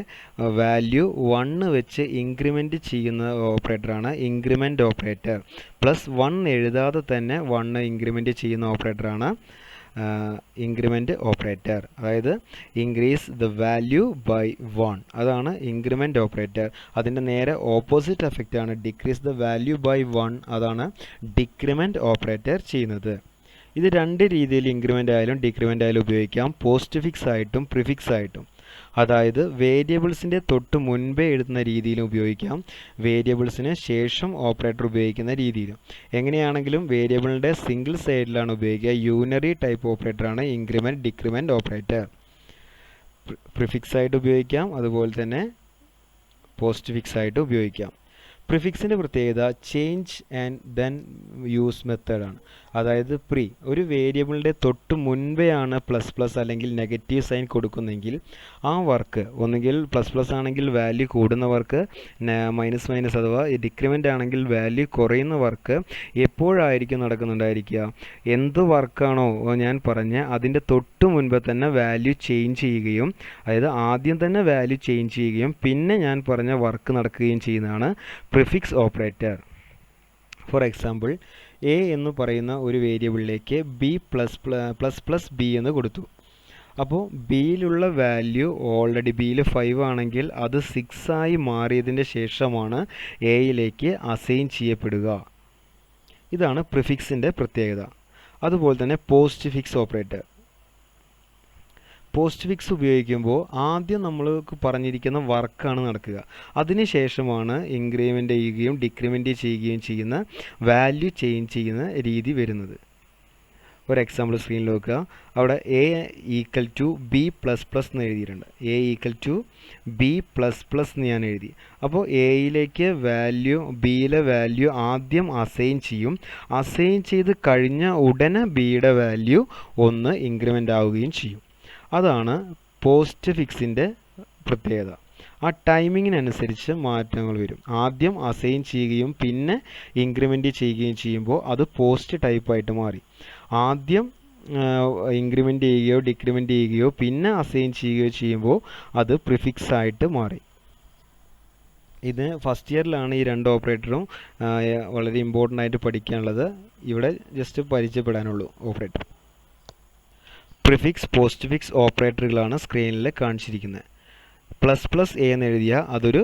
വാല്യൂ 1 വെച്ച് ഇൻക്രിമെൻറ്റ് ചെയ്യുന്ന ഓപ്പറേറ്ററാണ് ഇൻക്രിമെൻറ്റ് ഓപ്പറേറ്റർ. +1 എഴുതാതെ തന്നെ 1 ഇൻക്രിമെൻറ്റ് ചെയ്യുന്ന ഓപ്പറേറ്ററാണ് ഇൻക്രിമെൻറ്റ് ഓപ്പറേറ്റർ. അതായത് ഇൻക്രീസ് ദ വാല്യൂ ബൈ 1, അതാണ് ഇൻക്രിമെൻറ്റ് ഓപ്പറേറ്റർ. അതിൻ്റെ നേരെ ഓപ്പോസിറ്റ് എഫക്റ്റാണ് ഡിക്രീസ് ദ വാല്യൂ ബൈ 1, അതാണ് ഡിക്രിമെൻറ്റ് ഓപ്പറേറ്റർ ചെയ്യുന്നത്. ഇത് 2 രീതിയിൽ ഇൻക്രിമെൻ്റ് ആയാലും ഡിക്രിമെൻ്റ് ആയാലും ഉപയോഗിക്കാം, പോസ്റ്റ് ഫിക്സ് ആയിട്ടും പ്രിഫിക്സ് ആയിട്ടും. അതായത് വേരിയബിൾസിൻ്റെ തൊട്ട് മുൻപേ എഴുതുന്ന രീതിയിലും ഉപയോഗിക്കാം, വേരിയബിൾസിന് ശേഷം ഓപ്പറേറ്റർ ഉപയോഗിക്കുന്ന രീതിയിലും. എങ്ങനെയാണെങ്കിലും വേരിയബിളിൻ്റെ സിംഗിൾ സൈഡിലാണ് ഉപയോഗിക്കുക. യൂണറി ടൈപ്പ് ഓപ്പറേറ്ററാണ് ഇൻക്രിമെൻറ്റ് ഡിക്രിമെൻറ്റ് ഓപ്പറേറ്റർ. പ്രിഫിക്സ് ആയിട്ട് ഉപയോഗിക്കാം, അതുപോലെ തന്നെ പോസ്റ്റ് ഫിക്സ് ആയിട്ട് ഉപയോഗിക്കാം. പ്രിഫിക്സിൻ്റെ പ്രത്യേകത ചേഞ്ച് ആൻഡ് ദെൻ യൂസ് മെത്തേഡാണ്. അതായത് ഒരു വേരിയബിളിൻ്റെ തൊട്ട് മുൻപേ ആണ് ++ അല്ലെങ്കിൽ നെഗറ്റീവ് സൈൻ കൊടുക്കുന്നെങ്കിൽ ആ വർക്ക് ഒന്നുകിൽ ++ ആണെങ്കിൽ വാല്യൂ കൂടുന്ന വർക്ക്, -- അഥവാ ഡിക്രിമെൻ്റ് ആണെങ്കിൽ വാല്യൂ കുറയുന്ന വർക്ക് എപ്പോഴായിരിക്കും നടക്കുന്നുണ്ടായിരിക്കുക? എന്ത് വർക്കാണോ ഞാൻ പറഞ്ഞ അതിൻ്റെ തൊട്ട് മുൻപേ തന്നെ വാല്യൂ ചേഞ്ച് ചെയ്യുകയും, അതായത് ആദ്യം തന്നെ വാല്യൂ ചേഞ്ച് ചെയ്യുകയും പിന്നെ ഞാൻ പറഞ്ഞ വർക്ക് നടക്കുകയും ചെയ്യുന്നതാണ് prefix operator. For example, A എന്ന് പറയുന്ന ഒരു വേരിയബിളിലേക്ക് B++B എന്ന് കൊടുത്തു. അപ്പോൾ ബിയിലുള്ള വാല്യൂ ഓൾറെഡി ബിയിൽ 5 ആണെങ്കിൽ അത് 6 ആയി മാറിയതിൻ്റെ ശേഷമാണ് എയിലേക്ക് അസൈൻ ചെയ്യപ്പെടുക. ഇതാണ് പ്രിഫിക്സിൻ്റെ പ്രത്യേകത. അതുപോലെ തന്നെ post fix operator. Post fix ഉപയോഗിക്കുമ്പോൾ ആദ്യം നമ്മൾക്ക് പറഞ്ഞിരിക്കുന്ന വർക്കാണ് നടക്കുക, അതിനുശേഷമാണ് ഇൻക്രിമെൻ്റ് ചെയ്യുകയും ഡിക്രിമെൻ്റ് ചെയ്യുകയും ചെയ്യുന്ന വാല്യൂ ചേഞ്ച് ചെയ്യുന്ന രീതി വരുന്നത്. ഒരു എക്സാമ്പിൾ സ്ക്രീനിൽ നോക്കുക. അവിടെ എ ഈക്വൽ ടു B++ എന്ന് എഴുതിയിട്ടുണ്ട്. എ ഈക്വൽ ടു B++ എന്ന് ഞാൻ എഴുതി. അപ്പോൾ എയിലേക്ക് വാല്യൂ, ബിയിലെ വാല്യൂ ആദ്യം അസൈൻ ചെയ്യും. അസൈൻ ചെയ്ത് കഴിഞ്ഞ ഉടനെ ബിയുടെ വാല്യൂ 1 ഇൻക്രിമെൻ്റ് ആവുകയും ചെയ്യും. അതാണ് പോസ്റ്റ് ഫിക്സിൻ്റെ പ്രത്യേകത. ആ ടൈമിങ്ങിനനുസരിച്ച് മാറ്റങ്ങൾ വരും. ആദ്യം അസൈൻ ചെയ്യുകയും പിന്നെ ഇൻക്രിമെൻ്റ് ചെയ്യുകയും ചെയ്യുമ്പോൾ അത് പോസ്റ്റ് ടൈപ്പായിട്ട് മാറി. ആദ്യം ഇൻക്രിമെൻ്റ് ചെയ്യുകയോ ഡിക്രിമെൻ്റ് ചെയ്യുകയോ പിന്നെ അസൈൻ ചെയ്യുകയോ ചെയ്യുമ്പോൾ അത് പ്രിഫിക്സ് ആയിട്ട് മാറി. ഇത് ഫസ്റ്റ് ഇയറിലാണ് ഈ രണ്ട് ഓപ്പറേറ്ററും വളരെ ഇമ്പോർട്ടൻ്റ് ആയിട്ട് പഠിക്കാനുള്ളത്. ഇവിടെ ജസ്റ്റ് പരിചയപ്പെടാനുള്ളൂ ഓപ്പറേറ്റർ. പ്രിഫിക്സ് പോസ്റ്റ് ഫിക്സ് ഓപ്പറേറ്ററുകളാണ് സ്ക്രീനിൽ കാണിച്ചിരിക്കുന്നത്. പ്ലസ് പ്ലസ് എ എന്ന് എഴുതിയ അതൊരു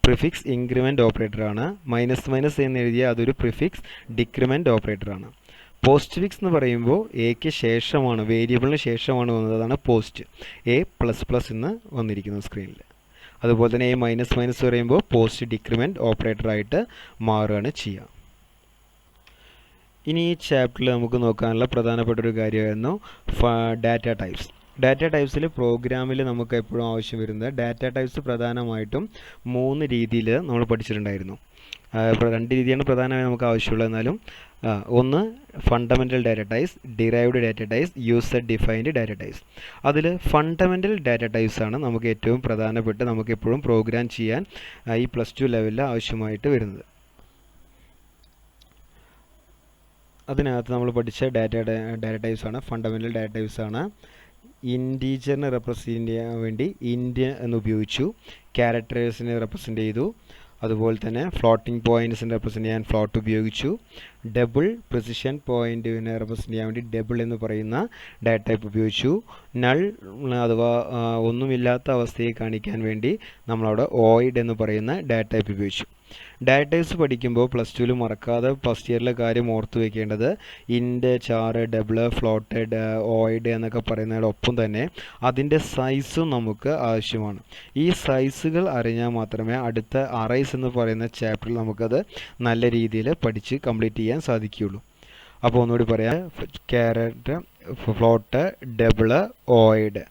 പ്രിഫിക്സ് ഇൻക്രിമെൻ്റ് ഓപ്പറേറ്ററാണ്. മൈനസ് മൈനസ് എന്ന് എഴുതിയ അതൊരു പ്രിഫിക്സ് ഡിക്രിമെൻ്റ് ഓപ്പറേറ്ററാണ്. പോസ്റ്റ് ഫിക്സ് എന്ന് പറയുമ്പോൾ എക്ക് ശേഷമാണ്, വേരിയബിളിന് ശേഷമാണ് വന്നത്. അതാണ് പോസ്റ്റ്. എ പ്ലസ് പ്ലസ് എന്ന് വന്നിരിക്കുന്നത് സ്ക്രീനിൽ. അതുപോലെ തന്നെ എ മൈനസ് മൈനസ് പറയുമ്പോൾ പോസ്റ്റ് ഡിക്രിമെൻ്റ് ഓപ്പറേറ്ററായിട്ട് മാറുകയാണ് ചെയ്യുക. ഇനി ഈ ചാപ്റ്ററിൽ നമുക്ക് നോക്കാനുള്ള പ്രധാനപ്പെട്ട ഒരു കാര്യമായിരുന്നു ഡാറ്റ ടൈപ്സ്. ഡാറ്റ ടൈപ്സിൽ പ്രോഗ്രാമിൽ നമുക്ക് എപ്പോഴും ആവശ്യം വരുന്നത് ഡാറ്റ ടൈപ്സ് പ്രധാനമായിട്ടും 3 രീതിയിൽ നമ്മൾ പഠിച്ചിട്ടുണ്ടായിരുന്നു. 2 രീതിയാണ് പ്രധാനമായും നമുക്ക് ആവശ്യമുള്ളത്. എന്നാലും ഒന്ന് fundamental data types, derived data types, user defined data types. അതിൽ ഫണ്ടമെൻ്റൽ ഡാറ്റ ടൈപ്സ് ആണ് നമുക്ക് ഏറ്റവും പ്രധാനപ്പെട്ട് നമുക്ക് എപ്പോഴും പ്രോഗ്രാം ചെയ്യാൻ ഈ +2 ലെവലിൽ ആവശ്യമായിട്ട് വരുന്നത്. അതിനകത്ത് നമ്മൾ പഠിച്ച ഡാറ്റ ടൈപ്സ് ആണ് ഫണ്ടമെൻ്റൽ ഡാറ്റ ടൈപ്സ് ആണ്. ഇൻറ്റീജറിനെ റെപ്രസെൻ്റ് ചെയ്യാൻ വേണ്ടി ഇൻറ്റ് എന്ന് ഉപയോഗിച്ചു. ക്യാരക്ടേഴ്സിനെ റെപ്രസെൻ്റ് ചെയ്തു. അതുപോലെ തന്നെ ഫ്ലോട്ടിംഗ് പോയിൻറ്റ്സിനെ റെപ്രസെൻ്റ് ചെയ്യാൻ ഫ്ലോട്ട് ഉപയോഗിച്ചു. ഡബിൾ പ്രിസിഷൻ പോയിൻറ്റിനെ റെപ്രസെൻ്റ് ചെയ്യാൻ വേണ്ടി ഡബിൾ എന്ന് പറയുന്ന ഡാറ്റ ടൈപ്പ് ഉപയോഗിച്ചു. നൾ അഥവാ ഒന്നുമില്ലാത്ത അവസ്ഥയെ കാണിക്കാൻ വേണ്ടി നമ്മളവിടെ ഓയിഡ് എന്ന് പറയുന്ന ഡാറ്റ ടൈപ്പ് ഉപയോഗിച്ചു. ഡാറ്റ ടൈപ്സ് പഠിക്കുമ്പോൾ +2 മറക്കാതെ ഫസ്റ്റ് ഇയറിലെ കാര്യം ഓർത്ത് വയ്ക്കേണ്ടത് ഇൻറ്റ്, ചാറ്, ഡബിൾ, ഫ്ലോട്ടഡ്, ഓയിഡ് എന്നൊക്കെ പറയുന്നതിനൊപ്പം തന്നെ അതിൻ്റെ സൈസും നമുക്ക് ആവശ്യമാണ്. ഈ സൈസുകൾ അറിഞ്ഞാൽ മാത്രമേ അടുത്ത അറേസ് എന്ന് പറയുന്ന ചാപ്റ്ററിൽ നമുക്കത് നല്ല രീതിയിൽ പഠിച്ച് കംപ്ലീറ്റ് ചെയ്യാൻ സാധിക്കുകയുള്ളൂ. അപ്പോൾ ഒന്നുകൂടി പറയാം. ക്യാരറ്റ്, ഫ്ലോട്ട്, ഡബിൾ, ഓയിഡ്,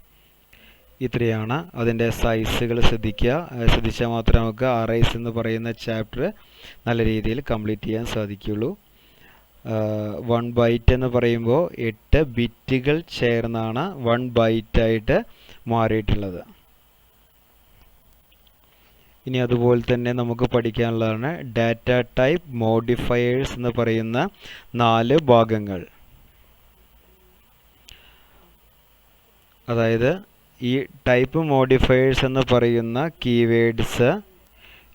ഇത്രയാണ് അതിൻ്റെ സൈസുകൾ. ശ്രദ്ധിച്ചാൽ മാത്രമേ നമുക്ക് അറേസ് എന്ന് പറയുന്ന ചാപ്റ്റർ നല്ല രീതിയിൽ കംപ്ലീറ്റ് ചെയ്യാൻ സാധിക്കുകയുള്ളൂ. 1 ബൈറ്റ് എന്ന് പറയുമ്പോൾ 8 ബിറ്റുകൾ ചേർന്നാണ് 1 ബൈറ്റായിട്ട് മാറിയിട്ടുള്ളത്. ഇനി അതുപോലെ തന്നെ നമുക്ക് പഠിക്കാനുള്ളതാണ് ഡാറ്റ ടൈപ്പ് മോഡിഫയേഴ്സ് എന്ന് പറയുന്ന 4 ഭാഗങ്ങൾ. അതായത് ഈ ടൈപ്പ് മോഡിഫയേഴ്സ് എന്ന് പറയുന്ന കീവേഡ്സ്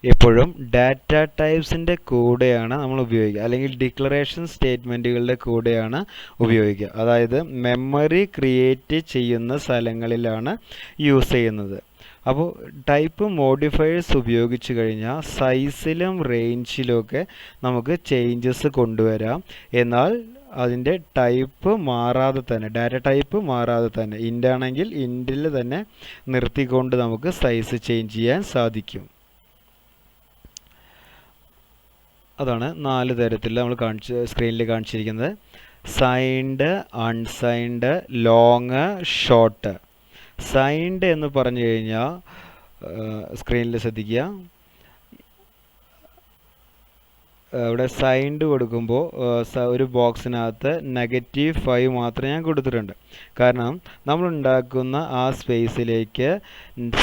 എപ്പോഴും ഡാറ്റ ടൈപ്സിൻ്റെ കൂടെയാണ് നമ്മൾ ഉപയോഗിക്കുക, അല്ലെങ്കിൽ ഡിക്ലറേഷൻ സ്റ്റേറ്റ്മെൻറ്റുകളുടെ കൂടെയാണ് ഉപയോഗിക്കുക. അതായത് മെമ്മറി ക്രിയേറ്റ് ചെയ്യുന്ന സ്ഥലങ്ങളിലാണ് യൂസ് ചെയ്യുന്നത്. അപ്പോൾ ടൈപ്പ് മോഡിഫയേഴ്സ് ഉപയോഗിച്ച് കഴിഞ്ഞാൽ സൈസിലും റേഞ്ചിലുമൊക്കെ നമുക്ക് ചേഞ്ചസ് കൊണ്ടുവരാം. എന്നാൽ അതിൻ്റെ ടൈപ്പ് മാറാതെ തന്നെ, ഡാറ്റ ടൈപ്പ് മാറാതെ തന്നെ, ഇൻ്റ് ആണെങ്കിൽ ഇൻറ്റിൽ തന്നെ നിർത്തിക്കൊണ്ട് നമുക്ക് സൈസ് ചേഞ്ച് ചെയ്യാൻ സാധിക്കും. അതാണ് 4 തരത്തിൽ നമ്മൾ സ്ക്രീനിൽ കാണിച്ചിരിക്കുന്നത്. Signed, unsigned, long, short. Signed എന്ന് പറഞ്ഞു കഴിഞ്ഞാൽ സ്ക്രീനിൽ ശ്രദ്ധിക്കുക. ഇവിടെ സൈൻഡ് കൊടുക്കുമ്പോൾ ഒരു ബോക്സിനകത്ത് -5 മാത്രമേ ഞാൻ കൊടുത്തിട്ടുണ്ട്. കാരണം നമ്മൾ ഉണ്ടാക്കുന്ന ആ സ്പേസിലേക്ക്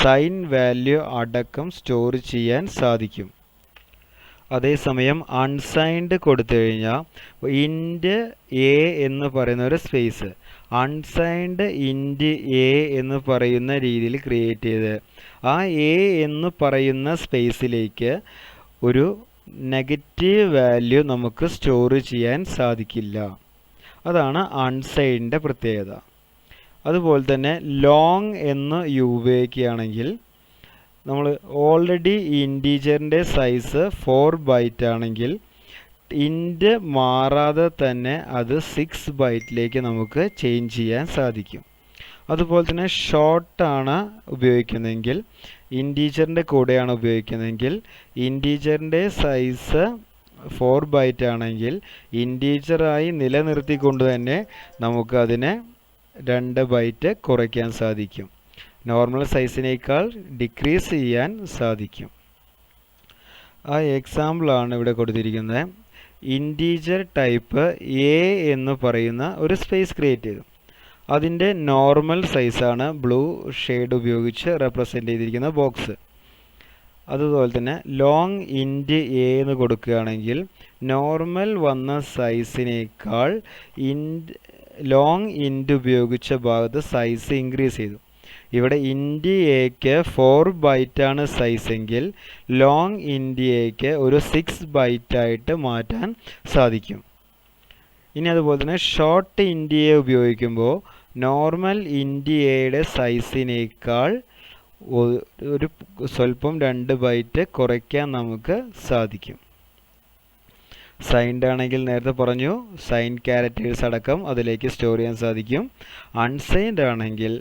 സൈൻ വാല്യൂ അടക്കം സ്റ്റോർ ചെയ്യാൻ സാധിക്കും. അതേസമയം അൺസൈൻഡ് കൊടുത്തു കഴിഞ്ഞാൽ ഇൻറ്റ് എ എന്ന് പറയുന്ന ഒരു സ്പേസ് അൺസൈൻഡ് ഇൻറ്റ് എ എന്ന് പറയുന്ന രീതിയിൽ ക്രിയേറ്റ് ചെയ്ത് ആ എ എന്ന് പറയുന്ന സ്പേസിലേക്ക് ഒരു നെഗറ്റീവ് വാല്യൂ നമുക്ക് സ്റ്റോർ ചെയ്യാൻ സാധിക്കില്ല. അതാണ് അൺസൈൻഡിൻ്റെ പ്രത്യേകത. അതുപോലെ തന്നെ ലോങ് എന്ന് ഉപയോഗിക്കുകയാണെങ്കിൽ നമ്മൾ ഓൾറെഡി ഇൻറ്റീജറിൻ്റെ സൈസ് 4 ബൈറ്റ് ആണെങ്കിൽ ഇൻറ്റ് മാറാതെ തന്നെ അത് 6 ബൈറ്റിലേക്ക് നമുക്ക് ചേഞ്ച് ചെയ്യാൻ സാധിക്കും. അതുപോലെ തന്നെ ഷോർട്ടാണ് ഉപയോഗിക്കുന്നതെങ്കിൽ, ഇൻറ്റീജറിൻ്റെ കൂടെയാണ് ഉപയോഗിക്കുന്നതെങ്കിൽ, ഇൻറ്റീജറിൻ്റെ സൈസ് 4 ബൈറ്റ് ആണെങ്കിൽ ഇൻറ്റീജറായി നിലനിർത്തിക്കൊണ്ട് തന്നെ നമുക്ക് അതിനെ 2 ബൈറ്റ് കുറയ്ക്കാൻ സാധിക്കും. നോർമൽ സൈസിനേക്കാൾ ഡിക്രീസ് ചെയ്യാൻ സാധിക്കും. ആ എക്സാമ്പിളാണ് ഇവിടെ കൊടുത്തിരിക്കുന്നത്. ഇൻറ്റീജർ ടൈപ്പ് എ എന്ന് പറയുന്ന ഒരു സ്പേസ് ക്രിയേറ്റ് ചെയ്തു. അതിൻ്റെ നോർമൽ സൈസാണ് ബ്ലൂ ഷെയ്ഡ് ഉപയോഗിച്ച് റെപ്രസെൻ്റ് ചെയ്തിരിക്കുന്ന ബോക്സ്. അതുപോലെ തന്നെ ലോങ് ഇൻറ്റ് എ എന്ന് കൊടുക്കുകയാണെങ്കിൽ നോർമൽ വന്ന സൈസിനേക്കാൾ ലോങ് ഇൻറ്റ് ഉപയോഗിച്ച ഭാഗത്ത് സൈസ് ഇൻക്രീസ് ചെയ്തു. ഇവിടെ ഇൻറ്റ് എക്ക് 4 ബൈറ്റാണ് സൈസെങ്കിൽ ലോങ് ഇൻറ്റ് എക്ക് ഒരു 6 ബൈറ്റായിട്ട് മാറ്റാൻ സാധിക്കും. ഇനി അതുപോലെ തന്നെ ഷോർട്ട് ഇൻറ്റ് എ ഉപയോഗിക്കുമ്പോൾ നോർമൽ ഇൻറ്റ് എയുടെ സൈസിനേക്കാൾ ഒരു സ്വല്പം 2 ബൈറ്റ് കുറയ്ക്കാൻ നമുക്ക് സാധിക്കും. സൈൻഡ് ആണെങ്കിൽ നേരത്തെ പറഞ്ഞു സൈൻ ക്യാരക്ടേഴ്സ് അടക്കം അതിലേക്ക് സ്റ്റോർ ചെയ്യാൻ സാധിക്കും. അൺസൈൻഡ് ആണെങ്കിൽ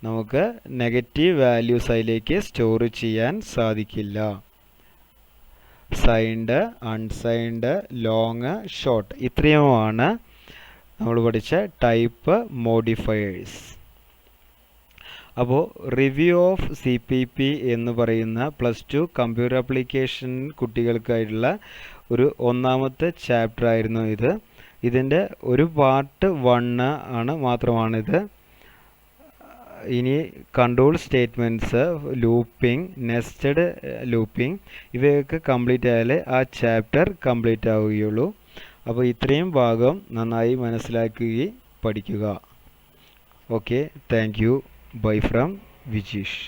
നമുക്ക് നെഗറ്റീവ് വാല്യൂസ് അതിലേക്ക് സ്റ്റോർ ചെയ്യാൻ സാധിക്കില്ല. സൈൻഡ്, അൺസൈൻഡ്, ലോങ്, ഷോർട്ട് ഇത്രയുമാണ് നമ്മൾ പഠിച്ച ടൈപ്പ് മോഡിഫയേഴ്സ്. അപ്പോൾ റിവ്യൂ ഓഫ് CPP എന്ന് പറയുന്ന +2 കമ്പ്യൂട്ടർ ആപ്ലിക്കേഷൻ കുട്ടികൾക്കായിട്ടുള്ള ഒരു ഒന്നാമത്തെ ചാപ്റ്റർ ആയിരുന്നു ഇത്. ഇതിൻ്റെ ഒരു പാർട്ട് 1 ആണ് മാത്രമാണിത്. ഇനി control statements, looping, nested looping ഇവയൊക്കെ കംപ്ലീറ്റ് ആയാലേ ആ ചാപ്റ്റർ കംപ്ലീറ്റ് ആവുകയുള്ളൂ. അപ്പോൾ ഇത്രയും ഭാഗം നന്നായി മനസ്സിലാക്കുകയും പഠിക്കുക. Okay, thank you. Bye from Vijeesh.